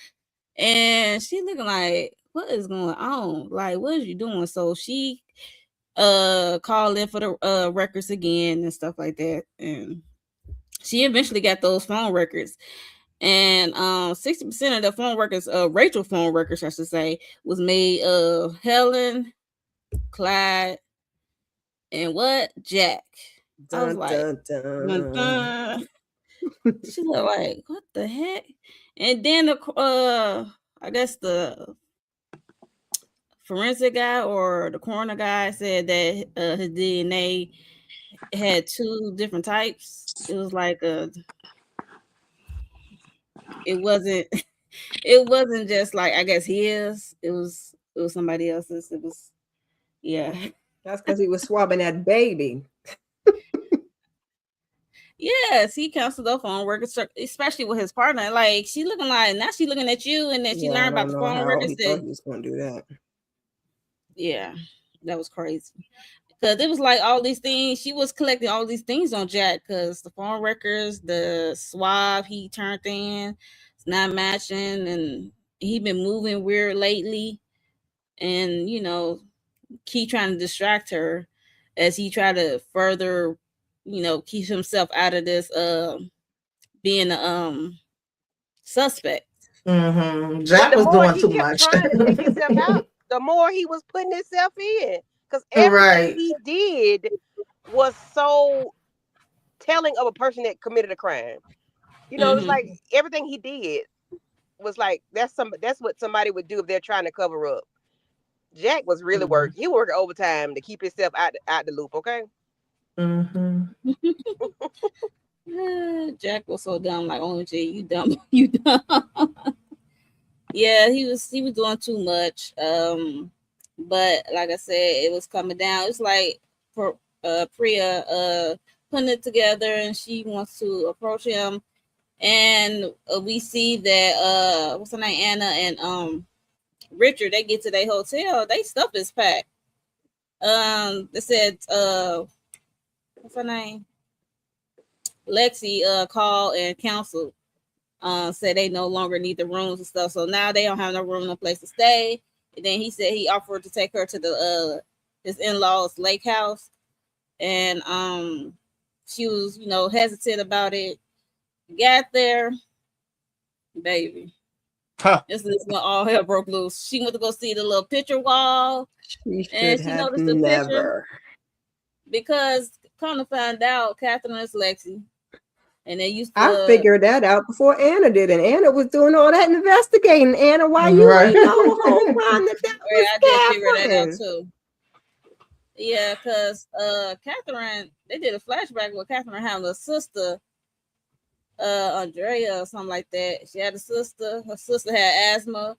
And she looking like, what is going on? Like, what is you doing? So she called in for the records again and stuff like that. And she eventually got those phone records. And 60% of the phone records, Rachel phone records, I should say, was made of Helen, Clyde, and what? Jack. I was like, dun, dun. She looked like, what the heck? And then I guess the forensic guy or the coroner guy said that his DNA had 2 different types. It was like it wasn't just like, I guess his. It was somebody else's. It was, yeah.
That's because he was swabbing that baby.
Yes, he canceled the phone records, especially with his partner. Like, she looking like, now she looking at you, and then she learned about the phone records.
He thought he was going to do that.
Yeah, that was crazy. Because it was like all these things, she was collecting all these things on Jack, because the phone records, the swab he turned in, it's not matching, and he been moving weird lately, and keep trying to distract her as he tried to further, keep himself out of this being a suspect.
Mm-hmm. Jack was doing too much.
The more he was putting himself in, because everything he did was so telling of a person that committed a crime. It's like everything he did was like that's what somebody would do if they're trying to cover up. Jack was really working. He worked overtime to keep himself out the loop. Okay.
Jack was so dumb. Like, OMG, you dumb, you dumb. Yeah, he was doing too much. But like I said, it was coming down. It's like Priya putting it together, and she wants to approach him, and we see that what's her name, Anna and Richard, they get to their hotel, they stuff is packed. They said what's her name? Lexi called and canceled. Said they no longer need the rooms and stuff. So now they don't have no room, no place to stay. And then he said he offered to take her to the his in-laws' lake house. And she was, hesitant about it. Got there, baby. This is when all hell broke loose. She went to go see the little picture wall.
She noticed the picture.
Because come to find out, Catherine is Lexi. And they used to.
I figured that out before Anna did, and Anna was doing all that investigating. Anna, why you ain't know the whole time that was
I did figure that out too. Yeah, because Catherine, they did a flashback with Catherine having a sister, Andrea or something like that. She had a sister. Her sister had asthma.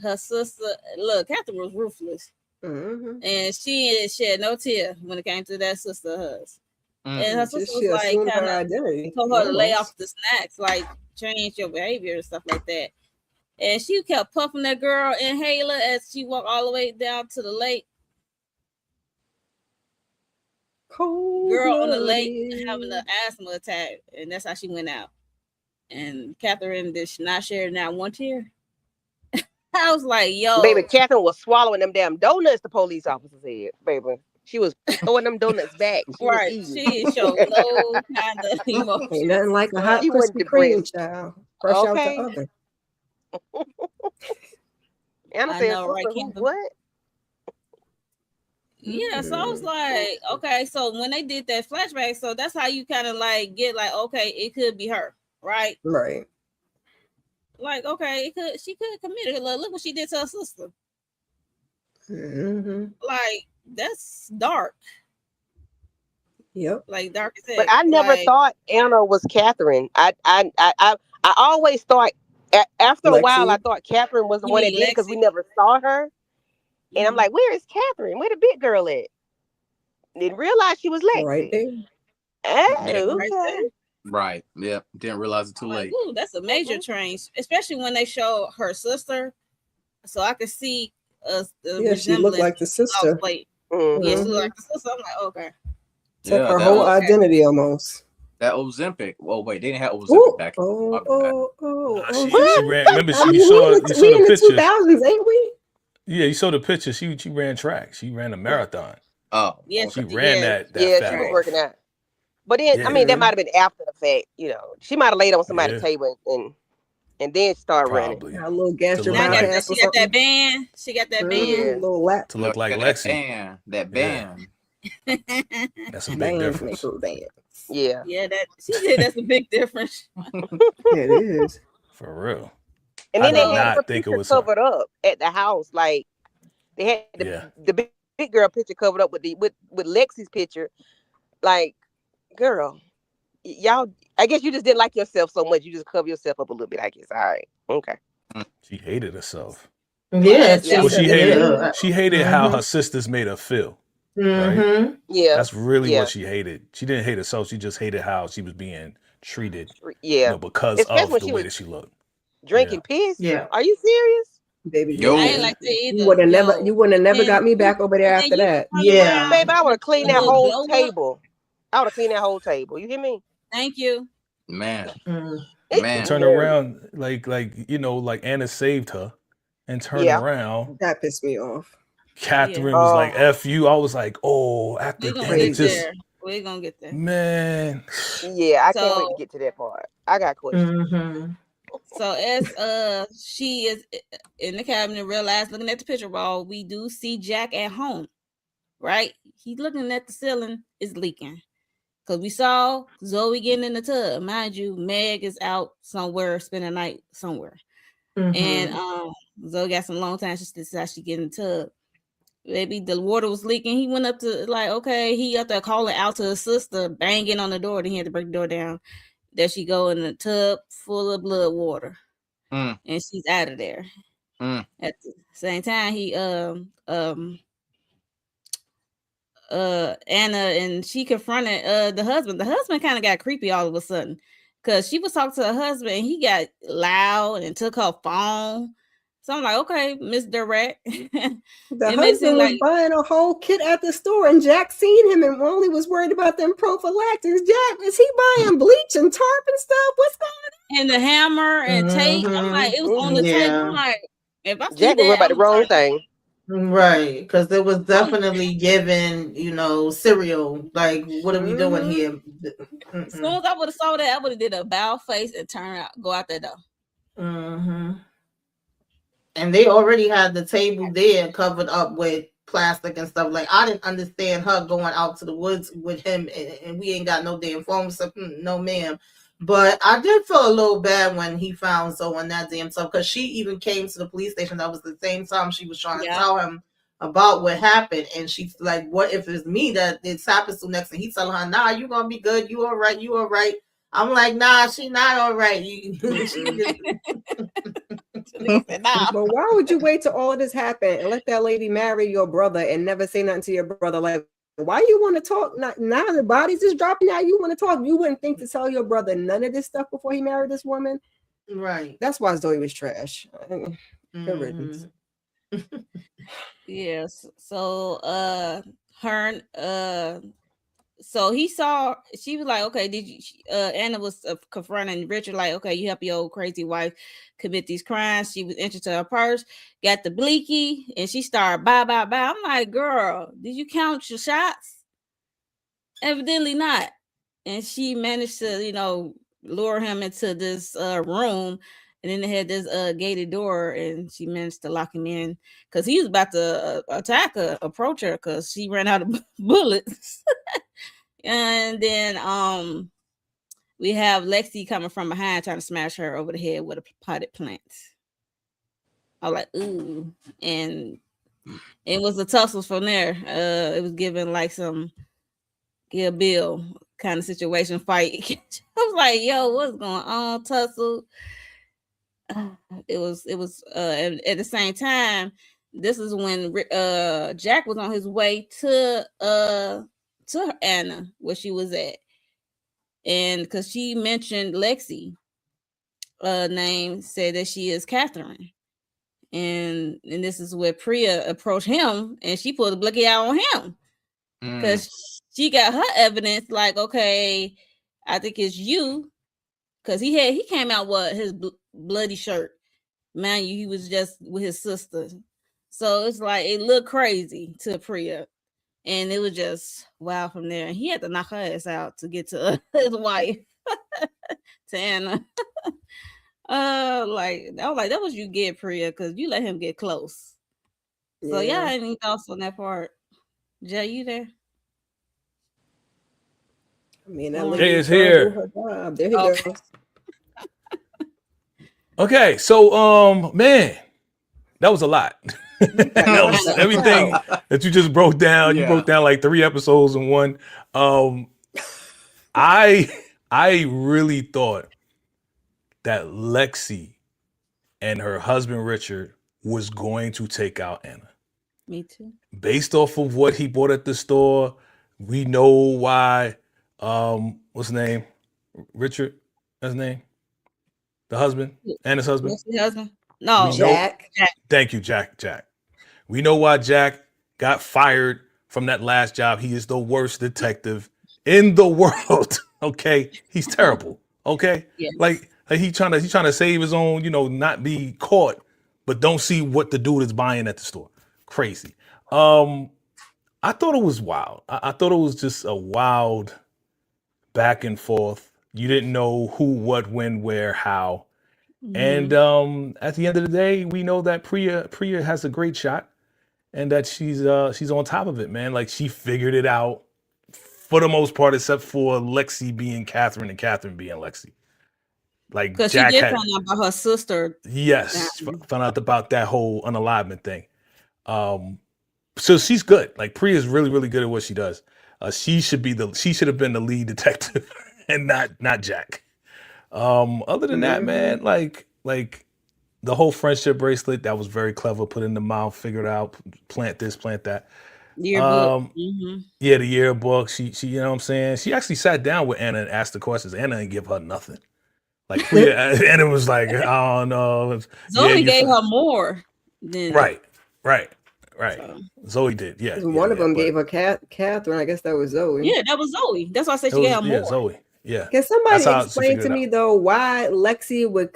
Her sister, look, Catherine was ruthless, and she shed no tear when it came to that sister of hers. And her sister was like, kind of told her to lay off the snacks, like change your behavior and stuff like that. And she kept puffing that girl inhaler as she walked all the way down to the lake. Girl on the lake having an asthma attack, and that's how she went out. And Catherine did not share not one tear. I was like, yo,
baby, Catherine was swallowing them damn donuts. The police officer said, baby. She was throwing them donuts back.
She showed no kind of emotion.
Ain't nothing like a hot Krispy Kreme, child. Fresh out the oven.
Anna
I
said,
know, right,
sister, who,
Kimber?
what?
Yeah, so I was like, okay, so when they did that flashback, so that's how you kind of like get like, okay, it could be her, right?
Right.
Like, okay, she could commit it. Look what she did to her sister.
Mm-hmm.
Like, that's dark.
Yep.
Like dark as
But
heck.
I never
Like,
thought Anna was Catherine. I always thought after a while I
Lexi.
thought Catherine was the
you
one
mean
that did it because we
Lexi?
never saw her. And I'm
Mhm.
like, where is Catherine? Where the big girl at? Didn't realize she was
Right
Lexi.
there.
Right, right
Okay.
there.
Right. Yep. Didn't realize it too
I'm like,
late.
ooh, that's a major change, especially when they show her sister. So I could see the
Yeah, she looked
resemblance.
like the
I was
sister.
like,
Mhm.
yeah, she looked
Mhm.
like the sister. I'm like, okay.
Took
Yeah,
her
that
whole
Okay.
identity almost.
that Ozempic. Oh wait, they didn't have Ozempic
Ooh.
back.
Oh,
My bad.
oh,
Nah,
oh.
she ran. Remember,
I mean,
you saw
we in
the
the
picture.
2000s, ain't we?
Yeah, you saw the picture. She ran track. She ran a marathon.
Oh,
Yeah,
She
okay.
ran
yeah.
that
Yeah,
fat
she was
off.
working out. But then, I mean, that
Yeah,
might have been after the fact. You know, she might have laid on somebody's
yeah,
table and then started running.
probably
Got a little
to
gastric
look
Now I got
like
that.
bypass or
She got that
something.
band. She got that
Mm-hmm.
band.
Yeah.
Little lap
to look
No,
like
you got
Lexi.
that
Yeah,
band.
that's a big
band
difference.
make her dance.
Yeah.
Yeah, that she did. That's a big difference.
It is.
For real.
And
I
then
did
they had her
not think it
picture
was her.
covered up at the house. Like they had
Yeah.
the big girl picture covered up with with Lexi's picture. Like, girl, y'all. I guess you just didn't like yourself so much. You just cover yourself up a little bit. I guess. All right. Okay.
She hated herself.
Yeah,
Well,
Well,
she
that's
she hated how her sisters made her feel. Right?
Mm-hmm.
Yeah.
That's really
Yeah.
what she hated. She didn't hate herself. She just hated how she was being treated,
Yeah.
because
Especially
of
when
the
she
way
was
that she looked.
drinking piss.
Yeah.
Are you serious?
Baby
I
Yo.
ain't
girl.
like that
You
either.
would have never
Yo,
you would have never
and
got me back over there
and
after
you
that.
turn
Yeah.
around
Babe, I would have cleaned
a
that
little
whole
glow up.
table. I would have cleaned that whole table. You hear me?
Thank you.
Man.
Mm.
But
Man.
turn
Yeah.
around, like like Anna saved her, and turn
Yeah.
around.
That pissed me off.
Catherine was like, "F you." I was like, "Oh, after
We're gonna
that, it
get
Crazy.
just
there. We're gonna get there.
man."
Yeah. I can't wait to
So
get to that part. I got questions.
Mm-hmm.
so as she is in the cabinet, realize looking at the picture ball, we do see Jack at home, right? He's looking at the ceiling, it's leaking. Because we saw Zoe getting in the tub. Mind you, Meg is out somewhere, spending the night somewhere. And Zoe got some long time. She decided she get in the tub. Maybe the water was leaking. He went up to like, okay, he up there calling out to his sister, banging on the door. Then he had to break the door down. There she go in the tub full of blood water.
Mm.
And she's out of there.
Mm.
At the same time, he Anna and she confronted the husband. The husband kind of got creepy all of a sudden because she was talking to her husband and he got loud and took her phone. So I'm like, okay, Miss Direct.
The
It made it seem
husband was
like
buying a whole kit at the store, and Jack seen him and only was worried about them prophylactics. Jack, is he buying bleach and tarp and stuff? What's going
and the hammer and tape. I'm like, it was on the tape. I'm
Yeah.
like, if I see
Jack was worried
that,
about the
I'm
wrong
like,
thing.
Right, because it was definitely given, cereal. Like, what are we doing here?
as soon as I would have saw that, I would have did a bow face and go out that door.
Mm-hmm. And they already had the table there covered up with plastic and stuff. Like, I didn't understand her going out to the woods with him, and we ain't got no damn phone. So, no, ma'am. But I did feel a little bad when he found Zoe on that damn stuff, because she even came to the police station. That was the same time she was trying to tell him about what happened. And she's like, what if it's me that this happens to next? And he's telling her, nah, you gonna be good. You all right. You all right. I'm like, nah, she not all right.
But why would you wait till all of this happened and let that lady marry your brother and never say nothing to your brother? Like, why you want to talk? Now the body's just dropping out. You want to talk. You wouldn't think to tell your brother none of this stuff before he married this woman.
Right.
That's why Zoe was trash. Good riddance.
Yes. So so he saw, she was like, okay, did you Anna was confronting Richard like, okay, you help your old crazy wife commit these crimes. She was interested in her purse, got the bleaky, and she started bye. I'm like, girl, did you count your shots? Evidently not. And she managed to lure him into this room, and And then they had this gated door, and she managed to lock him in because he was about to attack her, approach her, because she ran out of bullets. And then we have Lexi coming from behind trying to smash her over the head with a potted plant. I was like, ooh. And it was the tussles from there. It was given like some Kill Bill kind of situation fight. I was like, yo, what's going on? Tussle. It was and at the same time, this is when Jack was on his way to Anna, where she was at. And because she mentioned Lexi name, said that she is Catherine. And this is where Priya approached him, and she pulled the blicky out on him because she got her evidence. Like, okay, I think it's you, because he came out with his bloody shirt. Man, he was just with his sister, so it's like it looked crazy to Priya, and it was just wow from there. And he had to knock her ass out to get to his wife, to Anna. Like I was like, that was you get Priya, because you let him get close. So yeah, any thoughts on that part? Jay, you there?
I mean, that
Jay
lady
is
trying to
here.
do her job. There he
Okay.
goes.
Okay, so man, that was a lot. That was everything that you just broke down. You
Yeah.
broke down like 3 episodes in one. I really thought that Lexi and her husband Richard was going to take out Anna.
Me too.
Based off of what he bought at the store, we know why. What's his name? Richard? That's his name? The husband? Anna's husband?
What's the husband? No,
We know-
Jack.
Thank you, Jack. We know why Jack got fired from that last job. He is the worst detective in the world. Okay, he's terrible. Okay,
Yes.
like he's trying to save his own, not be caught, but don't see what the dude is buying at the store. Crazy. I thought it was wild. I thought it was just a wild back and forth. You didn't know who, what, when, where, how. And at the end of the day, we know that Priya has a great shot, and that she's on top of it, man. Like, she figured it out for the most part, except for Lexi being Catherine and Catherine being Lexi. Like,
because she
Jack
did
had,
find out about her sister.
yes,
Yeah.
found out about that whole unalivement thing. So she's good. Like, Priya is really, really good at what she does. She should have been the lead detective and not Jack. Other than that, man, like the whole friendship bracelet, that was very clever. Put in the mouth, figured out, plant this, plant that.
Yearbook.
Yeah, the yearbook. She, you know what I'm saying? She actually sat down with Anna and asked the questions. Anna didn't give her nothing. Like, Priya, Anna was like, I don't know.
Zoe gave her more than
Right.
So.
Zoe did, yeah.
One of them
but
gave her Catherine. I guess that was Zoe.
Yeah, that was Zoe. That's why I said
it
she
was-
gave her more.
Zoe. Yeah.
Can somebody
That's how she
explain
figured
to
it
me
out.
though why Lexi would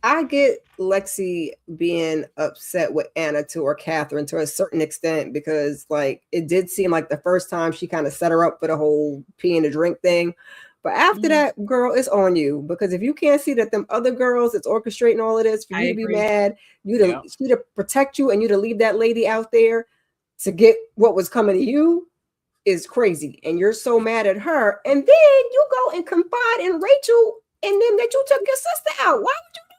I get Lexi being upset with Anna or Catherine to a certain extent, because like it did seem like the first time she kind of set her up for the whole pee in the drink thing. But after that, girl, it's on you, because if you can't see that them other girls it's orchestrating all of this for
I
you to be
agree.
mad, you to protect you and you to leave that lady out there to get what was coming to you is crazy. And you're so mad at her, and then you go and confide in Rachel and them that you took your sister out. Why would you do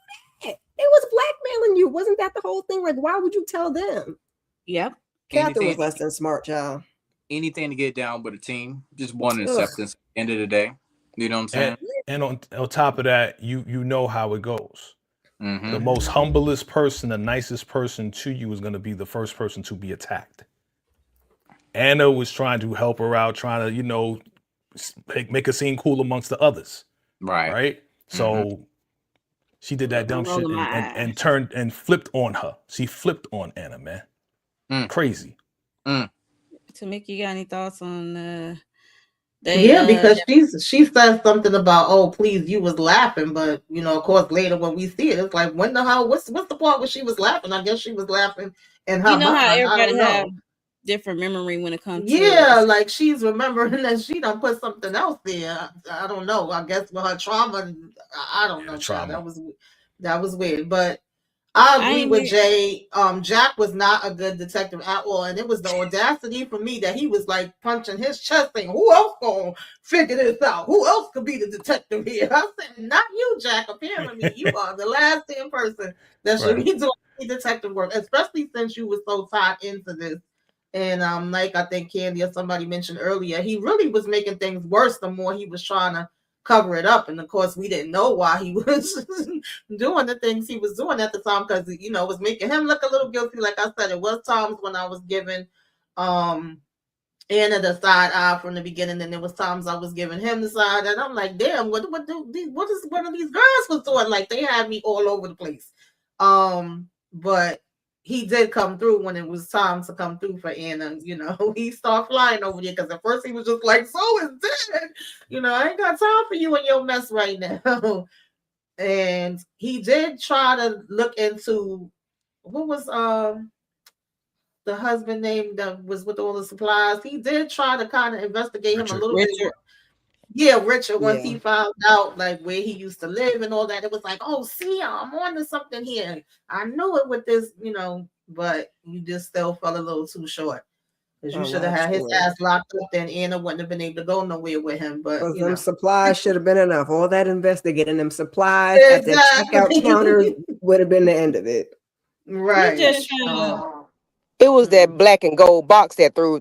that? They was blackmailing you. Wasn't that the whole thing? Like, why would you tell them?
Yep.
Catherine was less than smart, child.
Anything to get down with a team, just one acceptance at the end of the day. You know what I'm saying?
And on top of that, you know how it goes.
Mhm.
The most humblest person, the nicest person to you is going to be the first person to be attacked. Anna was trying to help her out, trying to, make a scene cool amongst the others. Right? So she did that dumb shit
rolling my
and turned and flipped on her. She flipped on Anna, man. Crazy.
Tamika, you got any thoughts on
because she said something about, oh please, you was laughing, but of course later when we see it, it's like, when the hell, what's the part where she was laughing? I guess she was laughing and her
you know how everybody have different memory when it comes
Yeah,
to
like she's remembering that she done put something else there. I don't know. I guess with her trauma, I don't know, child.
trauma.
That was weird. But I
I
agree
ain't
with
re-
Jay. Jack was not a good detective at all, and it was the audacity for me that he was like punching his chest, saying, "Who else gonna figure this out? Who else could be the detective here?" I said, "Not you, Jack. Apparently, you are the last damn person that should
Right.
be doing any detective work, especially since you were so tied into this." And like I think Candy or somebody mentioned earlier, he really was making things worse the more he was trying to cover it up. And of course, we didn't know why he was doing the things he was doing at the time, because it was making him look a little guilty. Like I said, it was times when I was giving Anna the side eye from the beginning, and there was times I was giving him the side, and I'm like, damn, what is one of these girls was doing? Like, they had me all over the place. But he did come through when it was time to come through for Anna. He started flying over there, because at first he was just like, so is dead. I ain't got time for you and your mess right now. And he did try to look into what was the husband name that was with all the supplies. He did try to kind of investigate him a little bit. Yeah, Richard, once he found out like where he used to live and all that, it was like, oh, see, I'm on to something here. I knew it with this, but you just still fell a little too short. Because you should have had his ass locked up, then Anna wouldn't have been able to go nowhere with him. But
them supplies should have been enough. All that investigating them supplies at the checkout counter would have been the end of it.
Right.
It was that black and gold box that threw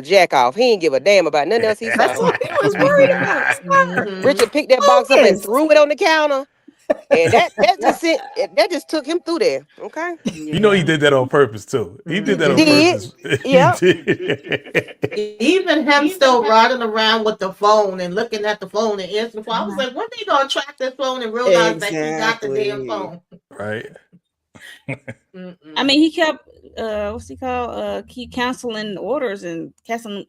Jack off. He didn't give a damn about nothing else he saw.
That's what he was worried about.
Richard picked that box up and threw it on the counter. And that just took him through there. Okay.
You know he did that on purpose too. He did that on purpose.
Yeah.
Even him still riding around with the phone and looking at the phone and answering the phone. I was like, when they gonna track this phone and realize that he got the damn phone?
Right.
I mean, he kept what's he called? Keep canceling orders and canceling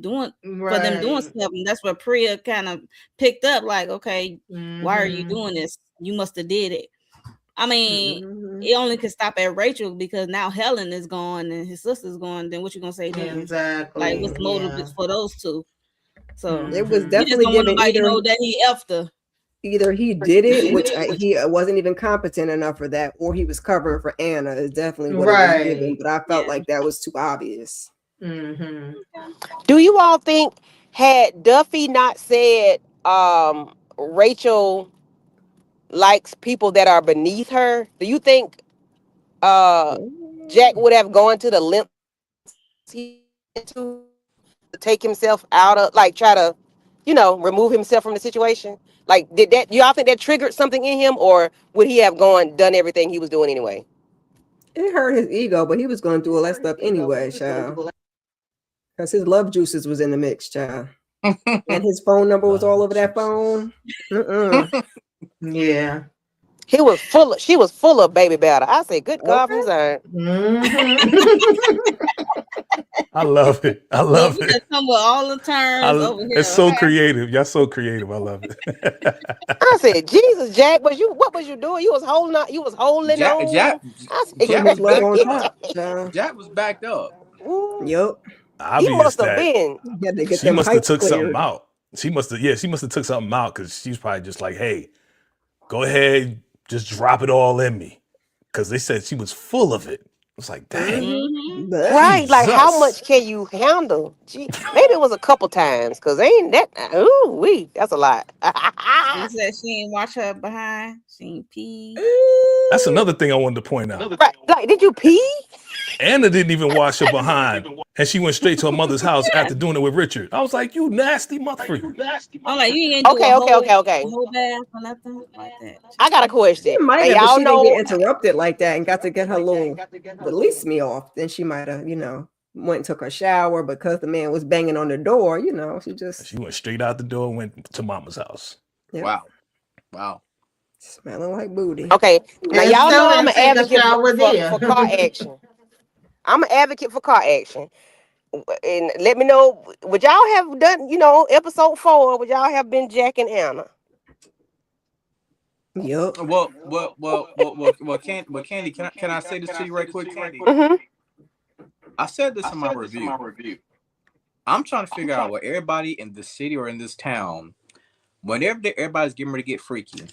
doing for them doing stuff, and that's what Priya kind of picked up. Like, okay, why are you doing this? You must have did it. I mean, it only could stop at Rachel, because now Helen is gone and his sister's gone. Then what you gonna say then?
Exactly.
Like, what's the motive for those two? So
it was definitely
you just don't want nobody to
either
know that he effed her.
Either he did it, which he wasn't even competent enough for that, or he was covering for Anna. Is definitely what it was given, but I felt like that was too obvious.
Do you all think, had Duffy not said Rachel likes people that are beneath her, do you think Jack would have gone to the lengths to take himself out of, like, try to, remove himself from the situation? Like, y'all think that triggered something in him, or would he have done everything he was doing anyway?
It hurt his ego, but he was going to do all that stuff anyway, child. Because his love juices was in the mix, child. And his phone number was all over that phone.
Yeah.
She was full of baby batter. I said, good God from Zion.
I love it. I love
You
it.
just come with all the terms over here.
It's so creative. Y'all so creative. I love it.
I said, Jesus, Jack, what was you doing? You was holding on.
Jack was backed up.
Yep.
He must have been.
She must have took something out. She must have took something out, because she's probably just like, hey, go ahead, just drop it all in me. Because they said she was full of it. It's like, dang.
Right, like, how much can you handle? Gee, maybe it was a couple times, because ain't that, that's a lot.
She said she ain't watch her behind. She ain't pee.
That's another thing I wanted to point out.
Right, like, did you pee?
Anna didn't even wash her behind, and she went straight to her mother's house after doing it with Richard. I was like, you nasty motherfucker.
I'm like, you ain't do
Okay.
a whole bath or nothing like that.
I got a question.
She might have,
y'all
but she didn't get interrupted like that and got to get her little release me off. Then she might have, went and took a shower, because the man was banging on the door, she
went straight out the door and went to mama's house.
Yeah.
Wow.
Smelling like booty.
Okay. Now, y'all know I'm an advocate for car action. I'm an advocate for car action. And let me know, would y'all have done, episode 4, would y'all have been Jack and Anna?
Yep.
Well, Candy, can I say this to you right quick, Candy? I said this in my review. I'm trying to figure out what everybody in the city or in this town, whenever everybody's getting ready to get freaky,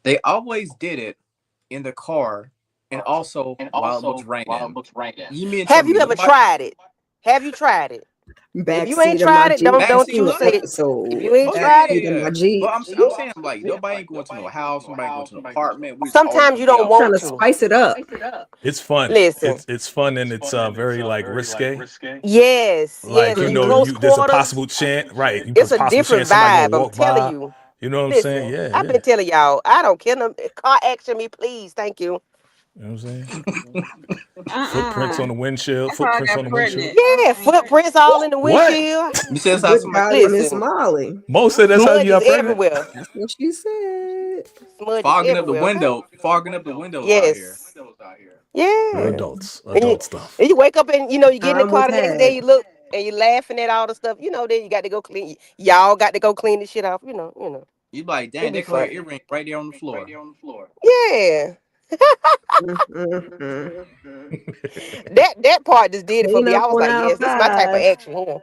they always did it in the car and also while it was raining. You mean
Have you ever tried it? Have you tried it? If you ain't
Backseat of my
tried it,
Jeep
don't you
this
say it.
episode.
If you ain't tried it,
Backseat of my Jeep.
But I'm saying like nobody ain't going to no house, nobody ain't going to an apartment. We just always
sometimes you
gonna be
don't
out.
Trying
want
to
to.
spice it up.
It's fun.
Listen.
It's fun and it's very like risque.
Yes,
Like
yes.
you
In
know,
close
there's a
quarters,
possible chance, right?
it's
There's a
a
possible
different
chance somebody
vibe.
gonna
I'm
walk
telling
by.
you.
You know what I'm
Listen,
saying? Yeah,
I've
yeah.
been telling y'all, I don't care. Car action me, please. Thank you.
You know what I'm saying?
Uh-uh.
Footprints on the windshield.
That's how I
Footprints
got
on the windshield.
pregnant.
Yeah, footprints all in the
What?
windshield.
You said
Good
somebody.
golly, Miss
Listen,
Molly.
Mo said that's how
smudge
you
is
got pregnant.
everywhere.
That's what she said.
Smudge is
Fogging up the
everywhere. Okay?
windows out here.
Yes. Yeah.
Adult
And
stuff.
you wake up and you get in the
Time
car
was
the next day,
had.
you look and you're laughing at all the stuff. Then you got to go clean. Y'all got to go clean the shit off.
You like,
It'd
damn,
be
that clear
fun.
earring right there on the floor.
Yeah.
Mm-hmm.
That part just did it for
Clean
me. I
up
was
on
like,
aisle
yes, this is my type of
5.
action.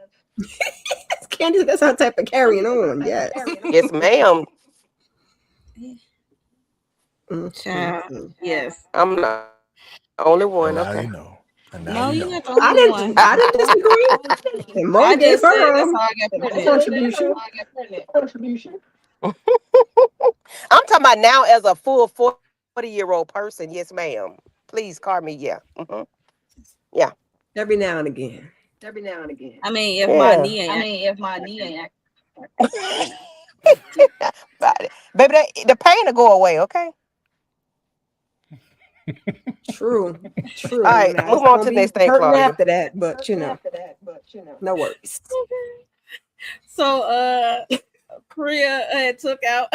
Candy, that's her type of carrying on. Yes.
Yes, ma'am.
Child. Yes.
I'm not the only one.
Now
Okay.
you know. And now
No,
you
you're
know.
not the
I
only one.
didn't disagree. And Mo
I
gave
just said
her
that's how I got
contribution.
I'm talking about now as a full 40-year-old person. Yes, ma'am. Please call me. Yeah. Yeah.
Every now and again.
I mean, if my knee ain't
Baby, the pain will go away. Okay.
True.
All right.
Now,
Move
it's
on
gonna
to the
be
next thing,
hurting
Claudia.
after that, but no worries.
So Korea took out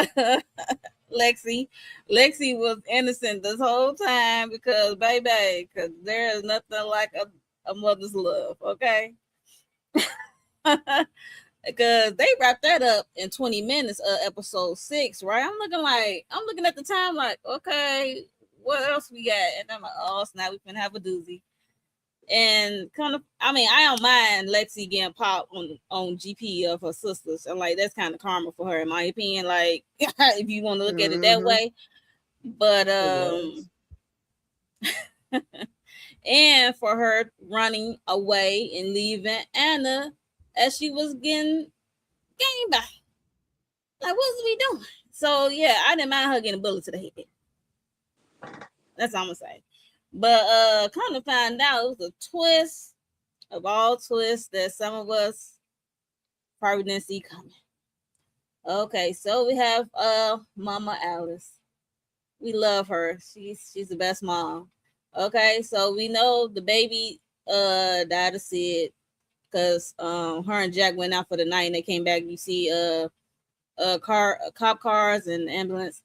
Lexi. Lexi was innocent this whole time because there is nothing like a mother's love, okay? Because they wrapped that up in 20 minutes of episode 6, right? I'm looking at the time like, okay, what else we got? And I'm like, oh snap, we can have a doozy. And I don't mind Lexi getting popped on GP of her sisters. And like that's kind of karma for her, in my opinion. Like if you want to look at it that way. But and for her running away and leaving Anna as she was getting game by. Like, what's we doing? So yeah, I didn't mind her getting a bullet to the head. That's all I'm gonna say. But come to find out, it was a twist of all twists that some of us probably didn't see coming. Okay, so we have Mama Alice. We love her. She's the best mom. Okay, so we know the baby died of Sid because her and Jack went out for the night and they came back. You see cop cars and ambulance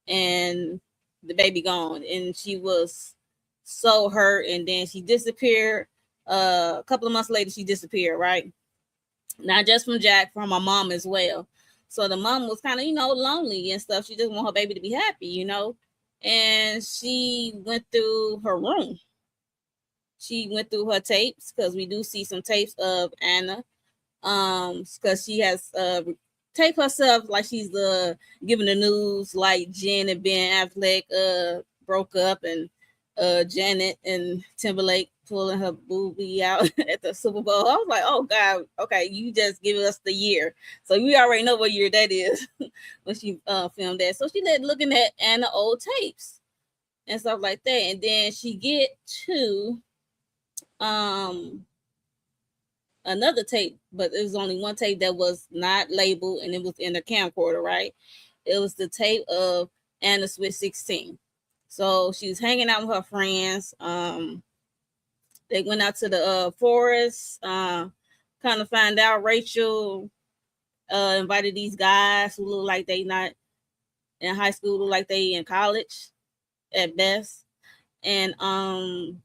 and the baby gone, and she was so hurt, and then she disappeared. A couple of months later she disappeared, right? Not just from Jack, from my mom as well. So the mom was kind of lonely and stuff. She just want her baby to be happy, and she went through her room. She went through her tapes because we do see some tapes of Anna because she has tape herself like she's giving the news like Jen and Ben Affleck broke up, and Janet and Timberlake pulling her boobie out at the Super Bowl. I was like, oh God, okay, you just give us the year. So we already know what year that is when she filmed that. So she looking at Anna old tapes and stuff like that. And then she get to another tape, but it was only one tape that was not labeled, and it was in the camcorder, right? It was the tape of Anna Sweet 16. So she was hanging out with her friends. They went out to the forest, kind of find out Rachel invited these guys who look like they not in high school, look like they in college at best. And mind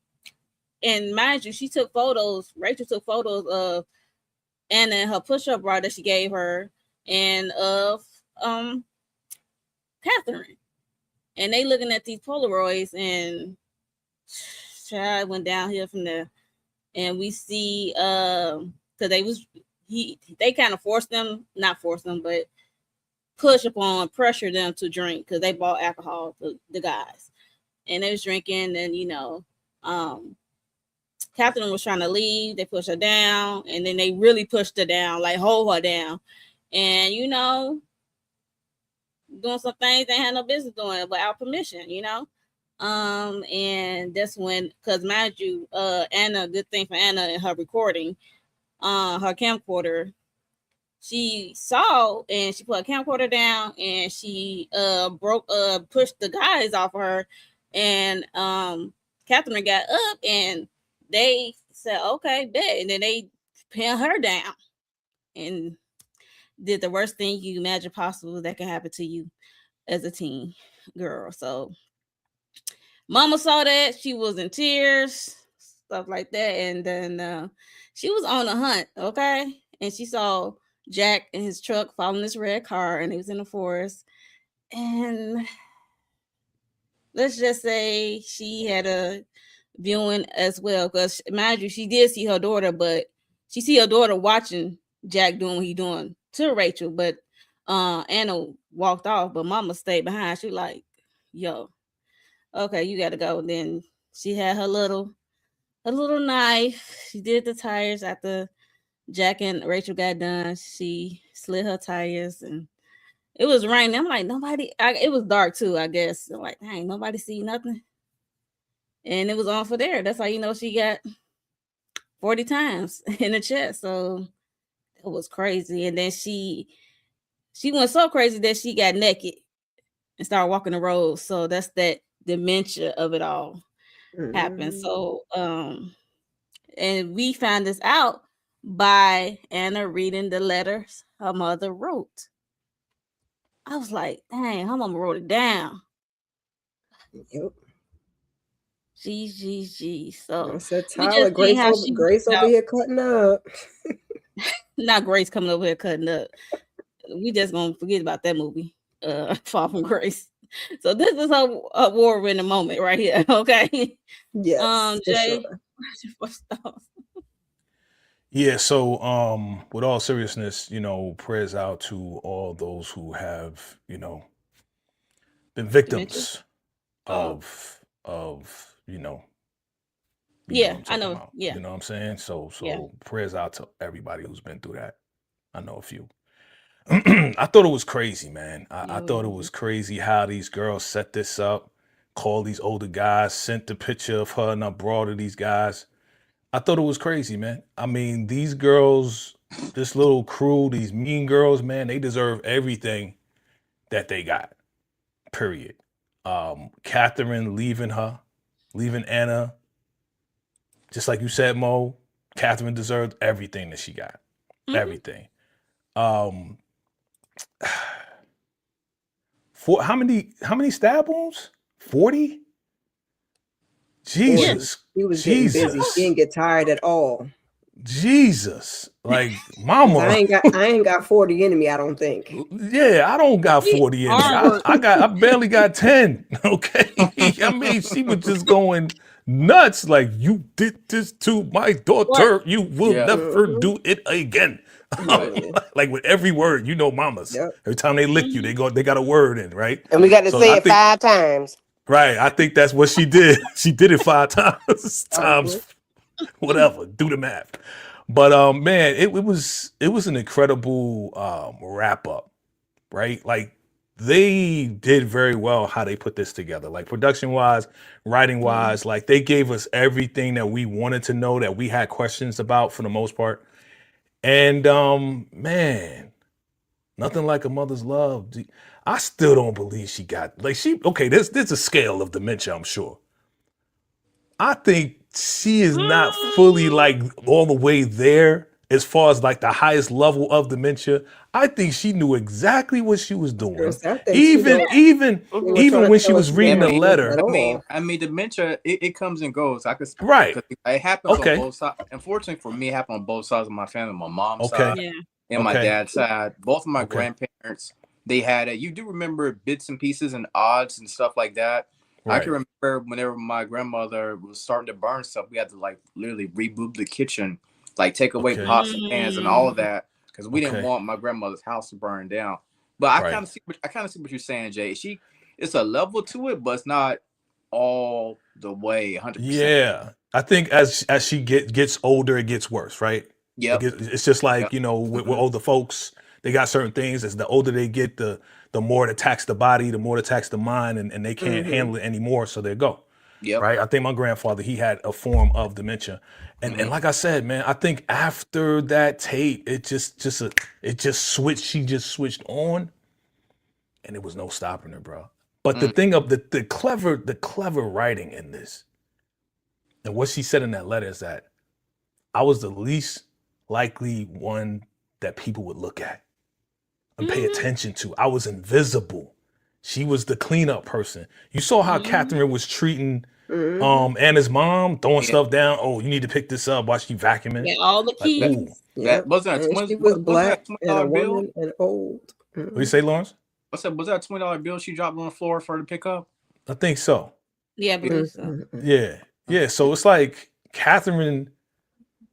you, Rachel took photos of Anna and her push-up bra that she gave her, and of Catherine. And they looking at these Polaroids, and child went downhill from there. and we see because they kind of not forced them, but pressure them to drink because they bought alcohol, the guys, and they was drinking, and Catherine was trying to leave. They pushed her down, and then they really pushed her down, like hold her down, and doing some things they had no business doing without permission, and that's when, because mind you, Anna, good thing for Anna in her recording, her camcorder, she saw and she put a camcorder down and she pushed the guys off of her, and Catherine got up and they said, okay, bet, and then they pinned her down and did the worst thing you imagine possible that can happen to you as a teen girl. So Mama saw that, she was in tears, stuff like that, and then she was on a hunt, okay, and she saw Jack in his truck following this red car, and he was in the forest, and let's just say she had a viewing as well, because mind you, she did see her daughter, but she see her daughter watching Jack doing what he doing to Rachel, but Anna walked off, but Mama stayed behind. She like, yo, okay, you gotta go. Then she had her little knife. She did the tires after Jack and Rachel got done. She slid her tires, and it was raining. I'm like, it was dark too, I guess. I'm like, dang, nobody see nothing. And it was on for there. That's how you know she got 40 times in the chest. So it was crazy. And then she went so crazy that she got naked and started walking the road. So that's that dementia of it all happened. So and we found this out by Anna reading the letters her mother wrote. I was like, dang, her mama wrote it down.
Yep.
Gee. So
I said, Tyler, Grace over here cutting up.
Not Grace coming over here cutting up. We just gonna forget about that movie, Far From Grace. So this is her war-winning moment right here, okay?
Yes.
Jay,
Sure.
what's your first thoughts?
Yeah, so with all seriousness, prayers out to all those who have, been victims of
yeah,
I'm
I know.
about.
Yeah.
You know what I'm saying? So
Yeah.
prayers out to everybody who's been through that. I know a few. I thought it was crazy, man. I thought it was crazy how these girls set this up, called these older guys, sent the picture of her and her bra to these guys. I thought it was crazy, man. I mean, these girls, this little crew, these mean girls, man, they deserve everything that they got. Period. Catherine leaving Anna, just like you said, Mo. Catherine deserved everything that she got.
Mhm.
Everything. For how many stab wounds? 40? Jesus.
He was getting busy. He didn't get tired at all.
Jesus. Like, mama.
I ain't got 40 in me, I don't think.
Yeah, I don't got 40 in me. I barely got 10. Okay. I mean, she was just going nuts. Like, you did this to my daughter. What? You will never do it again. Like with every word, mamas. Yep. Every time they lick you, they got a word in, right?
And we got to say it 5 times.
Right. I think that's what she did. She did it 5 times. Whatever. Do the math. But man, it was an incredible wrap up, right? Like they did very well how they put this together. Like production wise, writing wise, like they gave us everything that we wanted to know, that we had questions about for the most part. And man, nothing like a mother's love. I still don't believe she got there's a scale of dementia, I'm sure. I think she is not fully like all the way there as far as like the highest level of dementia. I think she knew exactly what she was doing. Even when she was reading the letter.
I mean, dementia, it comes and goes. I could
right.
It happens on both sides. Unfortunately for me, it happened on both sides of my family, my mom's side and my dad's side. Both of my grandparents, they had it. You do remember bits and pieces and odds and stuff like that. I can remember whenever my grandmother was starting to burn stuff, we had to like literally reboot the kitchen, like take away pots and pans and all of that, because we didn't want my grandmother's house to burn down. But I kind of see what you're saying, Jay. It's a level to it, but it's not all the way 100%.
Yeah, I think as she gets older, it gets worse, right?
Yeah,
it's just like you know with older folks, they got certain things. As the older they get, the more it attacks the body, the more it attacks the mind, and they can't handle it anymore, so they go.
Yeah,
right. I think my grandfather, he had a form of dementia, and like I said, man, I think after that tape, it just switched. She just switched on, and there was no stopping her, bro. But the thing of the clever writing in this, and what she said in that letter is that I was the least likely one that people would look at and pay attention to. I was invisible. She was the cleanup person. You saw how Catherine was treating Anna's mom, throwing stuff down. Oh, you need to pick this up while she vacuuming.
Yeah, all the keys.
That wasn't a
She was black and a
$20 bill.
woman and old.
What do you say, Lawrence?
I said, was that a $20 bill she dropped on the floor for her to pick up?
I think so.
Yeah, I believe so.
Yeah. So it's like Catherine.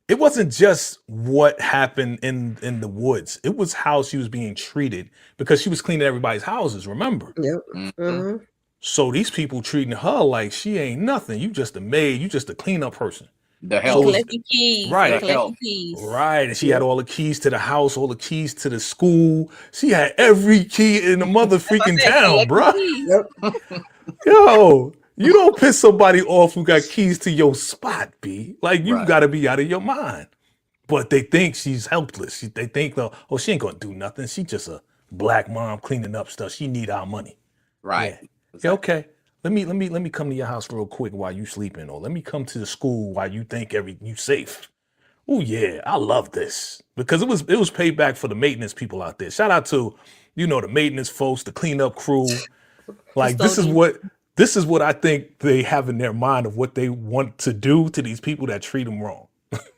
It wasn't just what happened in the woods. It was how she was being treated because she was cleaning everybody's houses. Remember?
Yep.
So these people treating her like she ain't nothing. You just a maid. You just a cleanup person.
The hell,
collecting keys,
right?
Keys.
Right. And she had all the keys to the house, all the keys to the school. She had every key in the mother freaking town, bro.
Yep.
Yo, you don't piss somebody off who got keys to your spot, B. Like you got to be out of your mind. But they think she's helpless. They think oh, she ain't gonna do nothing. She just a black mom cleaning up stuff. She need our money.
Right.
Yeah, okay. Let me come to your house real quick while you sleeping, or let me come to the school while you think you safe. Oh yeah, I love this because it was paid back for the maintenance people out there. Shout out to the maintenance folks, the cleanup crew. Like this is what I think they have in their mind of what they want to do to these people that treat them wrong.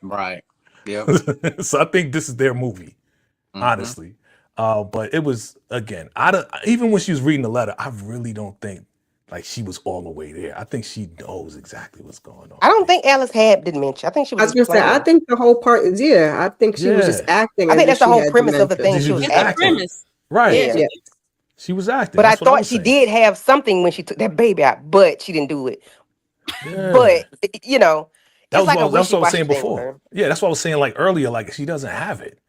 Right. Yeah.
So I think this is their movie, honestly. But it was again. Even when she was reading the letter, I really don't think like she was all the way there. I think she knows exactly what's going on.
I don't think Alice had dementia. I think she was.
I was gonna say. I think the whole part is I think she was just acting.
I think that's the whole premise of the thing. She was acting.
Right. Yeah. She was acting.
But I thought she did have something when she took that baby out, but she didn't do it.
Yeah.
But
that's like what I was saying before. Yeah, that's what I was saying like earlier. Like she doesn't have it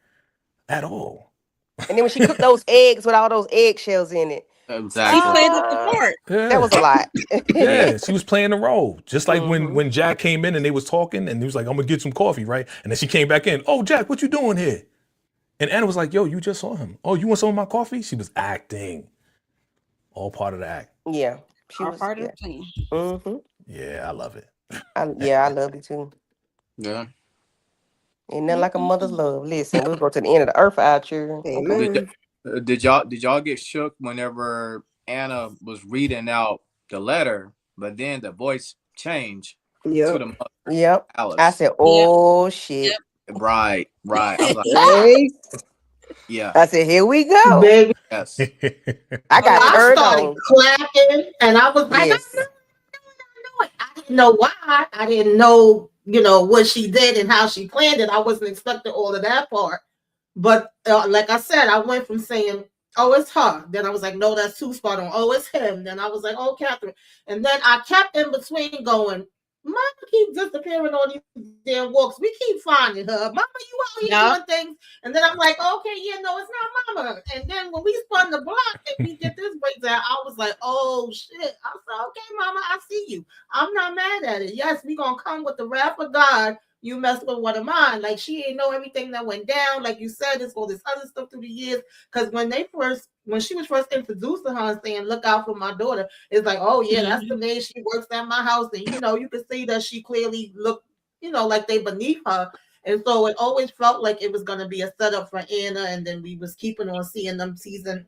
at all.
And then when she cooked those eggs with all those eggshells in it,
exactly.
She played the part.
Yeah.
That was a lot.
Yeah, she was playing the role. Just like when Jack came in and they was talking and he was like, I'm gonna get some coffee, right? And then she came back in. Oh, Jack, what you doing here? And Anna was like, yo, you just saw him. Oh, you want some of my coffee? She was acting. All part of the act.
Yeah. She
All
was
part of the plan.
Mm-hmm.
Yeah, I love it.
I loved it too.
Yeah.
Ain't nothing like a mother's love. Listen, we'll go to the end of the earth out here.
Amen.
Did y'all get shook whenever Anna was reading out the letter, but then the voice changed to the mother?
Yep.
Alice.
I said, "Oh shit!"
Yep. Right. I was like, yeah.
I said, "Here we go."
Baby.
Yes.
I got
I
turned
started
on.
clapping, and I was like,
Yes.
I didn't know why. I didn't know, what she did and how she planned it. I wasn't expecting all of that part. But like I said, I went from saying, oh, it's her. Then I was like, no, that's too spot on. Oh, it's him. Then I was like, oh, Catherine. And then I kept in between going, Mama keep disappearing on these damn walks. We keep finding her. Mama, you out here doing things. And then I'm like, okay, no, it's not Mama. And then when we spun the block and we get this breakdown, I was like, oh, shit. I said, okay, Mama, I see you. I'm not mad at it. Yes, we going to come with the wrath of God. You messed with one of mine. Like, she ain't know everything that went down. Like you said, there's all this other stuff through the years. Because when she was first introduced to her and saying, look out for my daughter, it's like, oh, yeah, that's the maid. She works at my house. And, you can see that she clearly looked, like they beneath her. And so it always felt like it was going to be a setup for Anna. And then we was keeping on seeing them teasing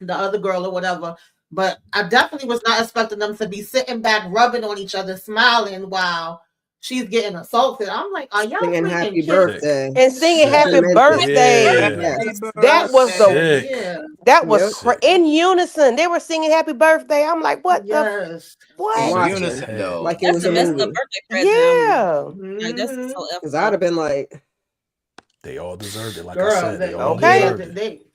the other girl or whatever. But I definitely was not expecting them to be sitting back, rubbing on each other, smiling while she's getting assaulted. I'm like, are y'all
Singing
freaking
happy
kidding?
birthday.
And singing
Sick.
happy
Demented.
birthday.
Yeah.
Yes.
That was the
Sick.
Yeah.
that was
Yep.
in unison. They were singing happy birthday. I'm like, what the
Yes.
what?
In
Sick
Watching.
as
unison,
hell.
though.
Like it
That's
was
a
a
messed up
movie.
birthday present.
Yeah.
Like, that's
Mhm.
so
Because I'd have been like,
They all deserved it. Like I
Girl,
said, they all
Okay.
deserved it.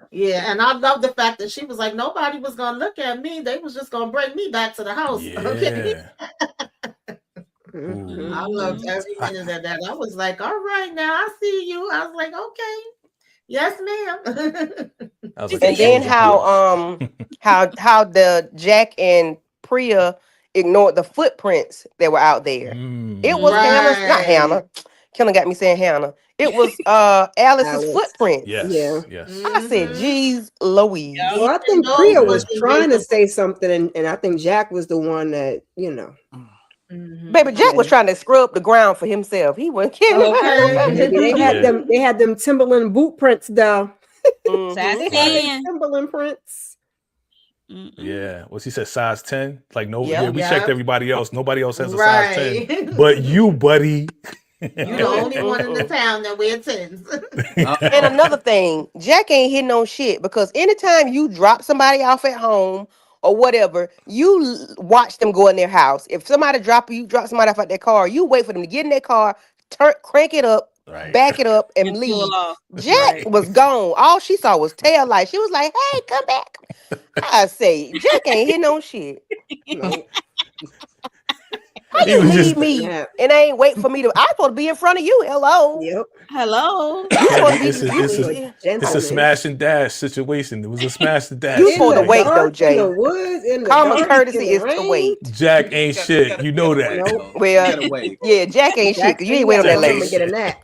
Yeah, and I love the fact that she was like, nobody was gonna look at me. They was just gonna bring me back to the house. Okay.
Yeah.
mhm.
I loved every minute of that. I was like, all right, now I see you. I was like, okay, yes, ma'am.
I was like,
And
"This
then
was
how how the Jack and Priya ignored the footprints that were out there. It was Hannah's, not
Right.
Hannah. Killing got me saying Hannah. It was Alice's
Alice.
footprints.
Yes.
Yeah.
Yes.
I said, geez, Louise.
Yeah.
Well, I think
No,
Priya
it
was
wasn't
trying to
real.
say something, and I think Jack was the one that, you know.
Mhm.
Baby, Jack was
Yeah.
trying to scrub the ground for himself. He wasn't kidding.
Okay.
Maybe they had
Yeah.
they had them Timberland boot prints though.
Mhm.
Size
They had
10.
them Timberland prints.
Mm-mm.
Yeah. What's he said? Size 10? Like no,
Yep.
yeah, we
Yep.
checked everybody else. Nobody else has a size 10.
Right.
But you, buddy.
You the only one in the town that wear 10s.
And another thing, Jack ain't hitting on shit because anytime you drop somebody off at home or whatever, you watch them go in their house. If somebody drop somebody off at their car, you wait for them to get in their car, crank it up,
Right.
back it up, and
And
leave.
pull off.
Jack
Right.
was gone. All she saw was tail light. She was like, "Hey, come back." I say, Jack ain't hitting on shit.
No,
How
He
you
was
leave
just-
me
Yeah.
and I ain't wait for me to? I'm supposed to be in front of you. Hello.
Yep.
Hello.
I'm supposed to be
It's a-
you-
it's a-
you-
It's a
Gentleman.
smash and dash situation. It was a smash and dash.
You
In
supposed to
the
wait, though,
dark,
Jay.
In the woods, in the
Common
dark,
courtesy
in the
is to
rain.
wait.
Jack ain't shit. You know that.
Nope.
Well,
gotta wait.
yeah, Jack ain't shit
Jack
because you ain't wait on that
home
lady.
and get a nap.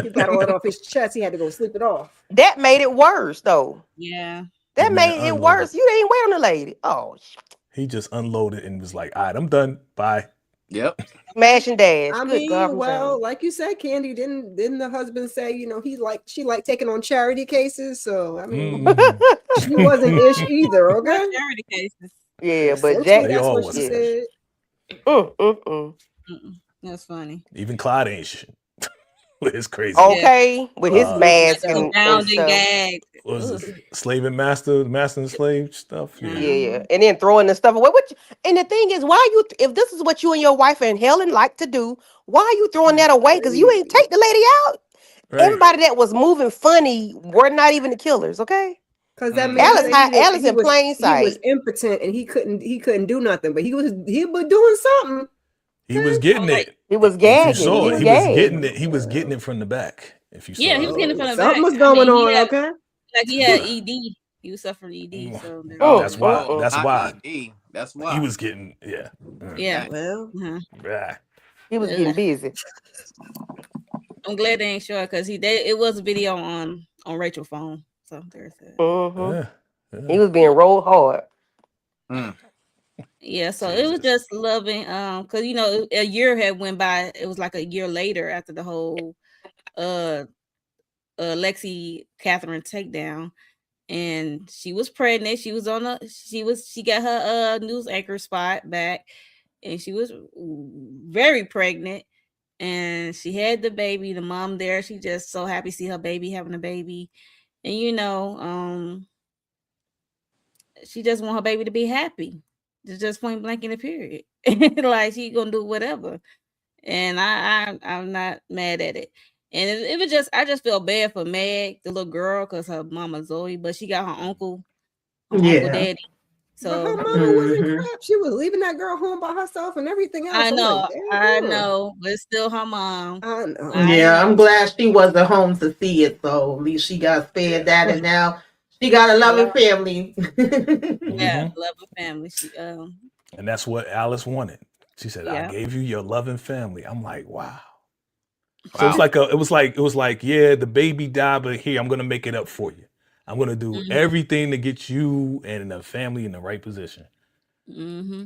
He got all it off his chest. He had to go sleep it off.
That made it worse, though.
Yeah.
That
Man,
made it
unloaded.
worse. You ain't wait on the lady. Oh,
He just unloaded and was like, all right, I'm done. Bye.
Yep.
smash and dash.
I
Good
mean,
God from
well,
Zion.
like you said, Candy, didn't the husband say, she liked taking on charity cases? So I mean,
Mm.
she wasn't ish either. Okay.
Charity cases.
Yeah, but
Essentially,
Jack.
They
that's
all
what
was
she
ish.
said.
Mm.
That's funny.
Even Clyde ain't shit. It's crazy.
Okay, with his mask
Like
and
bound and
stuff.
gagged.
What was
Ugh.
it? Slave and master and slave stuff. Yeah.
Yeah, and then throwing the stuff away. And the thing is, why you? If this is what you and your wife and Helen like to do, why are you throwing that away? Because you ain't take the lady out.
Right.
Everybody that was moving funny were not even the killers. Okay.
Because that man
Alice
said
had-
he
Alice in plain
He was
sight.
impotent and he couldn't do nothing, but he was doing something.
He was getting
Like-
it.
He was
If
gagging.
you saw
He
it,
was
he was
gagging.
getting it. He was getting it from the back. If you saw
Yeah, he
it.
was getting it from the
Something
back.
was going
I mean,
on.
he had,
Okay.
like he had ED. He was suffering ED. So
Oh,
That's why.
uh-uh.
That's why
That's why.
he was getting. Yeah.
yeah.
Well,
Uh-huh.
Yeah.
He was getting busy.
I'm glad they ain't sure because it was a video on Rachel's phone. So there's that.
Mhm.
Yeah.
He was being rolled hard.
Yeah, so it was just loving because a year had went by. It was like a year later after the whole Lexi Catherine takedown, and she was pregnant. She got her news anchor spot back, and she was very pregnant, and she had the baby. The mom there, she just so happy to see her baby having a baby, and she just want her baby to be happy. It's just point blank in the period. Like she gonna do whatever, and I'm not mad at it. And it was just I just feel bad for Meg, the little girl, because her mama Zoe, but she got her uncle daddy.
but her
So
mama wasn't crap. She was leaving that girl home by herself and everything else.
I
I'm
know,
like, damn, girl.
but it's still her mom.
I know.
Yeah, I'm glad she wasn't home to see it, so at least she got spared that, and now she got a loving family.
Yeah, love her family. She
And that's what Alice wanted. She said,
Yeah.
"I gave you your loving family." I'm like, wow. So it was like, yeah, the baby died, but here I'm gonna make it up for you. I'm gonna do everything to get you and the family in the right position. That's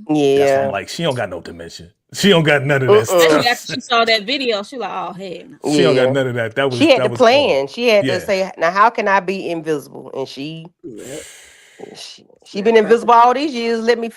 why
Yeah.
I'm like, she don't got no dementia. She don't got none of that
especially
stuff.
after she saw that video, she like, oh heck. No.
She don't
Yeah.
got none of that. That was
She had
that
to
was
plan.
all.
She had
Yeah.
to say, "Now, how can I be invisible?" And she
Yep.
She been invisible all these years. Let me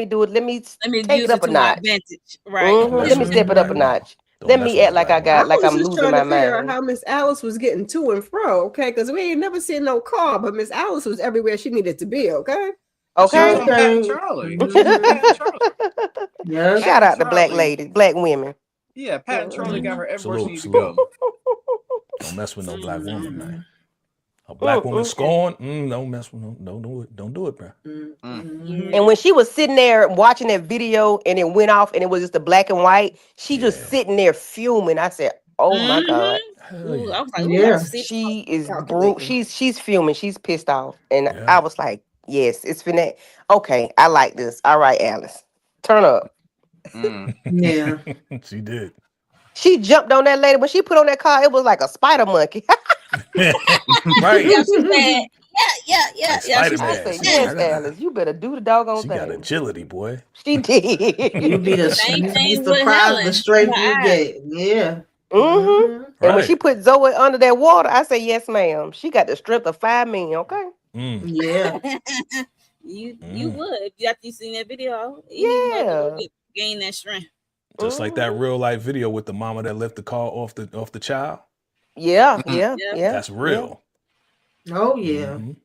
do it. Let me take
use
it up a
to my
notch.
advantage. Right.
Let me step it up a notch.
Don't
Let
mess
me
with
act
the
like
black
I
woman.
got
I was
I'm
just
losing
trying
my
to figure out
mind.
how Miss Alice was getting to and fro, okay? Because we ain't never seen no car, but Miss Alice was everywhere she needed to be, okay?
Okay.
She was on Pat and Charlie. She was on Pat and Charlie.
Yeah.
Shout out to black
Charlie.
ladies, black women.
Yeah, Pat and Charlie got her everywhere she
Salute,
needed to
salute.
go.
Don't mess with no black woman,
Mm-hmm.
man. A black woman scorned. Don't mess with no. Don't do it. Don't do it, bro.
Mm-hmm.
And when she was sitting there watching that video and it went off and it was just the black and white, she just
Yeah.
sitting there fuming. I said, "Oh my God."
Hell
Ooh, I
yeah.
was like, ooh,
Yeah.
I see.
She is
Calculating.
she's fuming. She's pissed off. And
Yeah.
I was like, yes, it's finna. Okay, I like this. All right, Alice. Turn up.
Yeah.
She did.
She jumped on that lady. When she put on that car, it was like a spider monkey.
Right.
Yeah, she said, yeah.
Like
Yeah, she
Spider-Man.
I
said,
said,
She-
yes, Alice, you better do the doggone
She
thing.
got agility, boy.
She did.
You'd be
Same
you'd be
thing with
surprised
Helen.
the strength
My
you
eyes.
get. Yeah.
Mm-hmm. And when she
Right.
put Zoe under that water, I said, yes, ma'am. She got the strength of 5 men, okay?
Mm.
Yeah.
You would. After you seen that video,
Yeah.
would gain that strength.
Just like that real life video with the mama that left the car off the child.
Yeah,
Mhm.
yeah,
Yeah.
yeah.
That's real.
Oh yeah.
Mhm.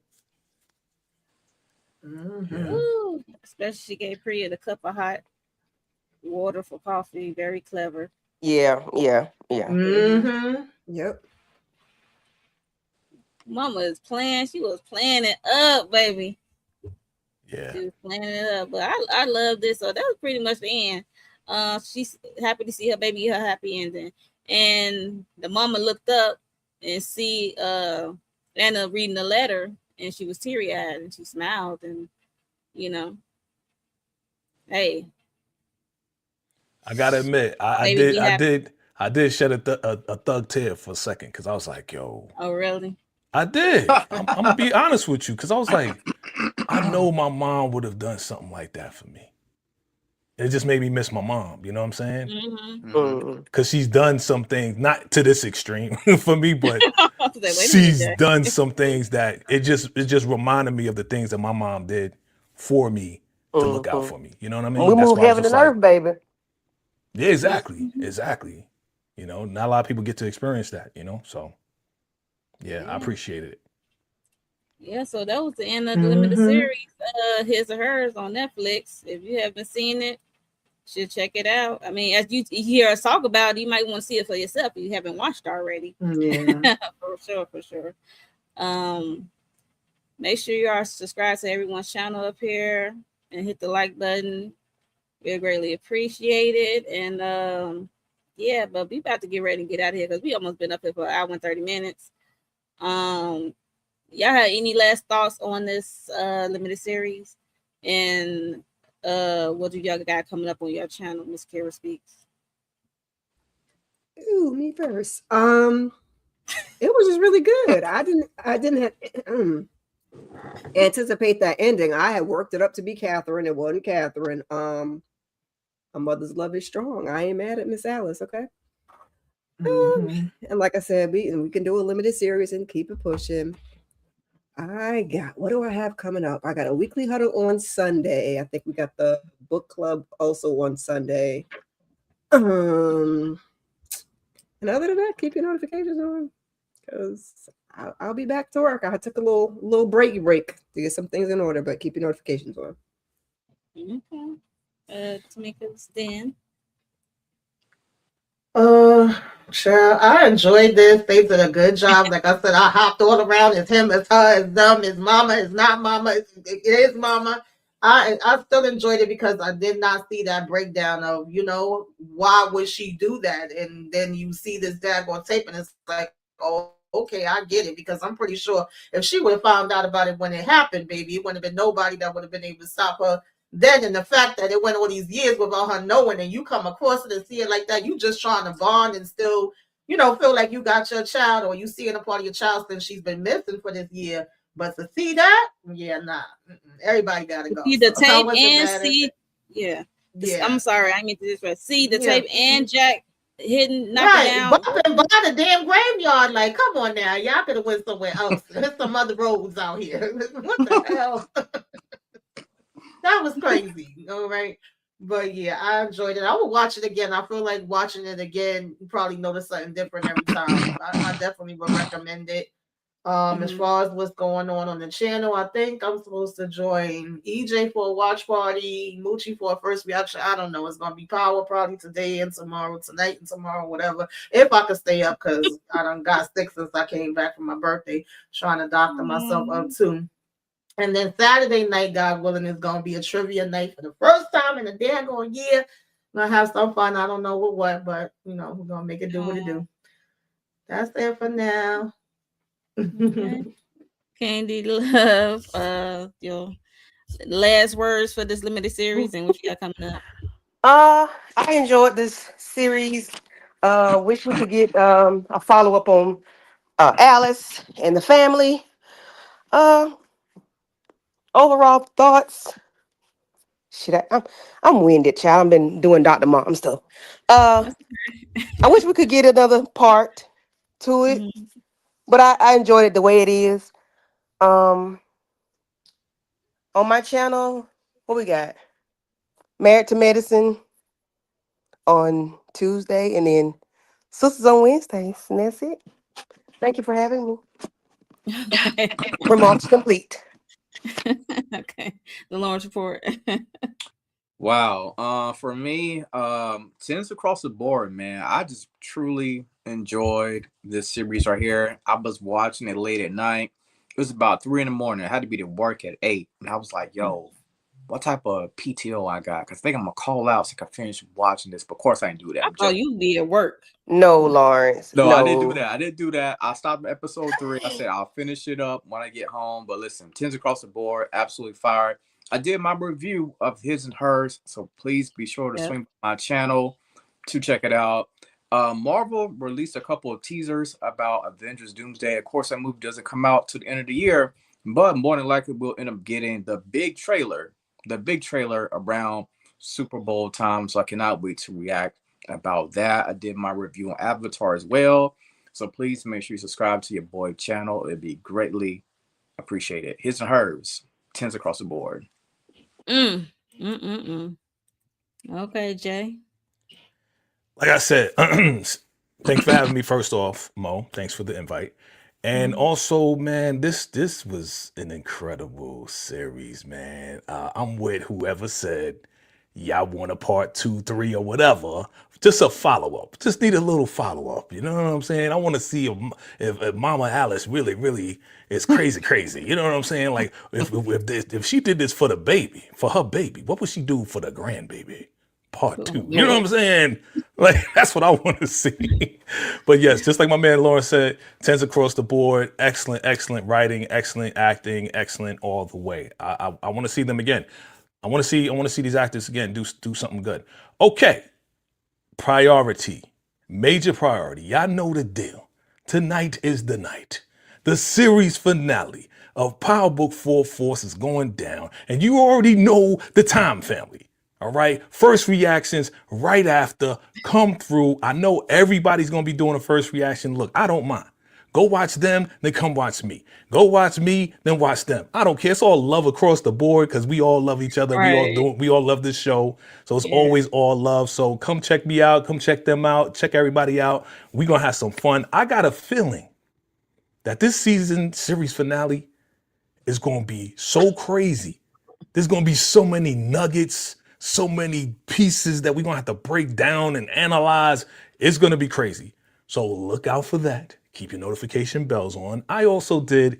Mm-hmm.
Yeah.
Woo. Especially she gave Priya the cup of hot water for coffee. Very clever.
Yeah.
Mm-hmm.
Yep.
Mama is playing. She was playing it up, baby.
Yeah.
She was playing it up. But I love this. So that was pretty much the end. She's happy to see her baby, her happy ending. And the mama looked up and see Anna reading the letter, and she was teary-eyed and she smiled, and hey.
I gotta admit, I did shed a thug tear for a second because I was like, yo.
Oh, really?
I did. I'm gonna be honest with you because I was like, I know my mom would have done something like that for me. It just made me miss my mom. You know what I'm saying?
Mm-hmm.
Because she's done some things, not to this extreme for me, but she's
minute,
done some things that it just reminded me of the things that my mom did for me to look out for me. You know what I mean?
We
That's
move
why I was
heaven
just
and earth,
like,
baby.
yeah, exactly. You know, not a lot of people get to experience that, you know? So, yeah, I appreciated it.
Yeah, so that was the end of the limited series, His or Hers on Netflix. If you haven't seen it, should check it out. I mean, as you hear us talk about it, you might want to see it for yourself if you haven't watched already.
Yeah.
for sure. Make sure you are subscribed to everyone's channel up here and hit the like button. We're greatly appreciated. And yeah, but we about to get ready and get out of here because we almost been up here for an hour and 30 minutes. Y'all have any last thoughts on this limited series? And what do y'all got coming up on your channel, Miss Kara Speaks?
Ooh, me first. It was just really good. I didn't anticipate that ending. I had worked it up to be Catherine. It wasn't Catherine. A mother's love is strong. I ain't mad at Miss Alice, okay? And like I said, we can do a limited series and keep it pushing. What do I have coming up? I got a weekly huddle on Sunday. I think we got the book club also on Sunday. And other than that, keep your notifications on because I'll be back to work. I took a little break to get some things in order, but keep your notifications on.
Okay. Tamika's Den.
Child, I enjoyed this. They did a good job. Like I said, I hopped all around. It's him, it's her, it's them, it's mama, it's not mama, it is mama. I still enjoyed it because I did not see that breakdown of, why would she do that? And then you see this dad on tape and it's like, oh, okay, I get it. Because I'm pretty sure if she would have found out about it when it happened, baby, it wouldn't have been nobody that would have been able to stop her then. And the fact that it went all these years without her knowing and you come across it and see it like that, you just trying to bond and still, feel like you got your child or you seeing a part of your child since she's been missing for this year. But to see that, yeah, nah. Everybody got to go.
See the tape and see, yeah.
Yeah.
I'm sorry, I mean to this. See the tape and Jack hitting, knocking
Right,
down.
bumping by the damn graveyard. Like, come on now, y'all could have went somewhere else. There's some other roads out here. What the hell? That was crazy. All right. But yeah, I enjoyed it. I will watch it again. I feel like watching it again, you probably notice something different every time. I definitely would recommend it. As far as what's going on the channel, I think I'm supposed to join EJ for a watch party, Moochie for a first reaction. I don't know. It's gonna be Power probably today and tomorrow, tonight and tomorrow, whatever. If I could stay up, because I done got sick since I came back from my birthday, trying to doctor myself up too. And then Saturday night, God willing, is gonna be a trivia night for the first time in a daggone year. I'm gonna have some fun. I don't know what, but you know, we're gonna make it do what it do. That's it for now.
Okay. Candy Love, your last words for this limited series and what you got coming up.
I enjoyed this series. Wish we could get a follow-up on Alice and the family. Overall thoughts. I'm winded, child. I've been doing Dr. Mom stuff. I wish we could get another part to it, but I enjoyed it the way it is. On my channel, what we got? Married to Medicine on Tuesday, and then Sisters on Wednesdays, and that's it. Thank you for having me. Remarks complete.
Okay, the Lawrence Report.
Wow. For me, since across the board, man, I just truly enjoyed this series right here. I was watching it late at night. It was about 3 a.m. I had to be to work at 8, and I was like, "Yo, what type of PTO I got? Because I think I'm gonna call out so I can finish watching this." But of course, I didn't do that.
Oh, you be at work?
No, Lawrence.
No, I didn't do that. I stopped at episode 3. I said I'll finish it up when I get home. But listen, Tens Across the Board, absolutely fire. I did my review of His and Hers, so please be sure to swing by my channel to check it out. Marvel released a couple of teasers about Avengers Doomsday. Of course, that movie doesn't come out to the end of the year, but more than likely we'll end up getting the big trailer around Super Bowl time. So I cannot wait to react about that. I did my review on Avatar as well. So please make sure you subscribe to your boy channel. It'd be greatly appreciated. His and Hers, Tens Across the Board.
Okay, Jay.
Like I said, thanks for having me. First off, Mo, thanks for the invite. And also, man, this was an incredible series, man. I'm with whoever said y'all want a part 2, 3, or whatever. Just a follow-up. Just need a little follow-up. You know what I'm saying? I want to see if Mama Alice really is crazy. You know what I'm saying? Like if she did this for her baby, what would she do for the grandbaby? Part 2. You know what I'm saying? Like, that's what I want to see. But yes, just like my man Lawrence said, Tens Across the Board, excellent writing, excellent acting, excellent all the way. I want to see them again. I want to see these actors again do something good. Okay. Priority. Major priority. Y'all know the deal. Tonight is the night. The series finale of Power Book 4 Force is going down, and you already know the time, family. All right. First reactions right after come through. I know everybody's going to be doing a first reaction. Look, I don't mind. Go watch them, then come watch me. Go watch me, then watch them. I don't care. It's all love across the board because we all love each other.
Right.
We all love this show. So it's always all love. So come check me out. Come check them out. Check everybody out. We're going to have some fun. I got a feeling that this season series finale is going to be so crazy. There's going to be so many nuggets, so many pieces that we're going to have to break down and analyze. It's going to be crazy. So look out for that. Keep your notification bells on. I also did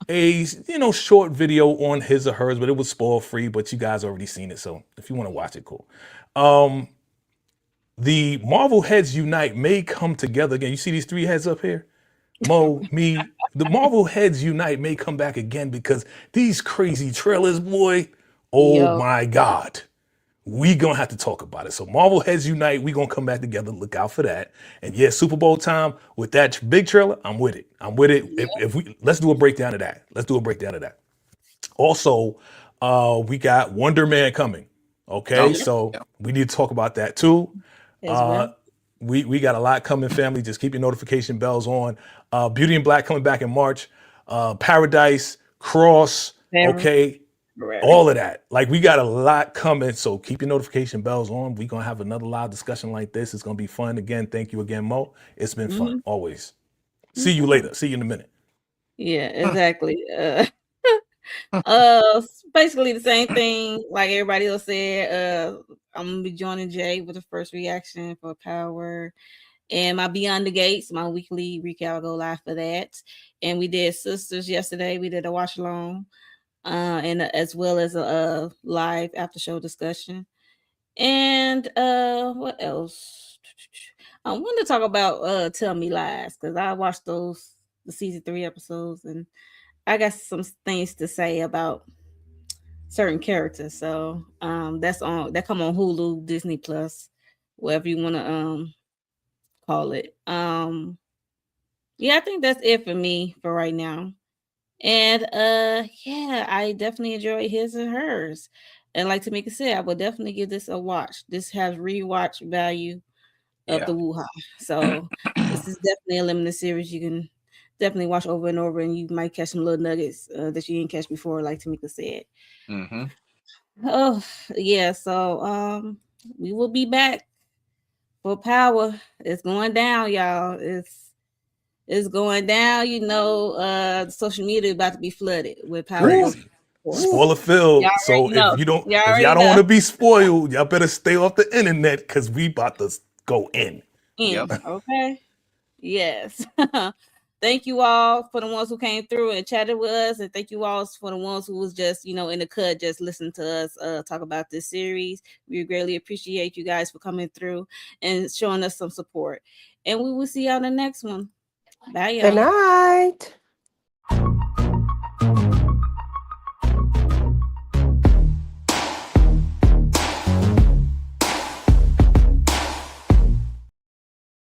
a short video on His or Hers, but it was spoil free, but you guys already seen it. So if you want to watch it, cool. The Marvel heads unite may come together again. You see these 3 heads up here? Mo, me, the Marvel heads unite may come back again because these crazy trailers, boy, my God. We gonna have to talk about it. So Marvel heads unite. We gonna come back together. Look out for that. And yeah, Super Bowl time with that big trailer. I'm with it. Let's do a breakdown of that. Also, we got Wonder Man coming. Okay, so we need to talk about that too. We got a lot coming, family. Just keep your notification bells on. Beauty and Black coming back in March. Paradise, Cross, okay, all of that. Like, we got a lot coming, so keep your notification bells on. We're gonna have another live discussion like this. It's gonna be fun. Again, thank you again, Mo. It's been fun, always. See you later. See you in a minute.
Yeah, exactly. Basically the same thing like everybody else said. I'm gonna be joining Jay with the first reaction for Power, and my Beyond the Gates, my weekly recap. I'll go live for that. And we did Sisters yesterday. We did a watch along, and as well as a live after show discussion. And what else? I want to talk about Tell Me Lies, because I watched the season 3 episodes, and I got some things to say about certain characters. So that come on Hulu, Disney Plus, whatever you want to call it. Yeah, I think that's it for me for right now. And yeah, I definitely enjoy His and Hers. And like Tamika said, I will definitely give this a watch. This has rewatch value of the Wuha. So this is definitely a limited series. You can definitely watch over and over, and you might catch some little nuggets that you didn't catch before, like Tamika said. Oh yeah, so we will be back for Power. It's going down, y'all. It's going down. You know, social media is about to be flooded with Power.
Crazy. Spoiler filled. So if y'all don't want to be spoiled, y'all better stay off the internet, because we about to go in.
Okay. Yes. Thank you all for the ones who came through and chatted with us, and thank you all for the ones who was just, in the cut, just listening to us talk about this series. We greatly appreciate you guys for coming through and showing us some support. And we will see y'all in the next one. Bye, y'all.
Good night.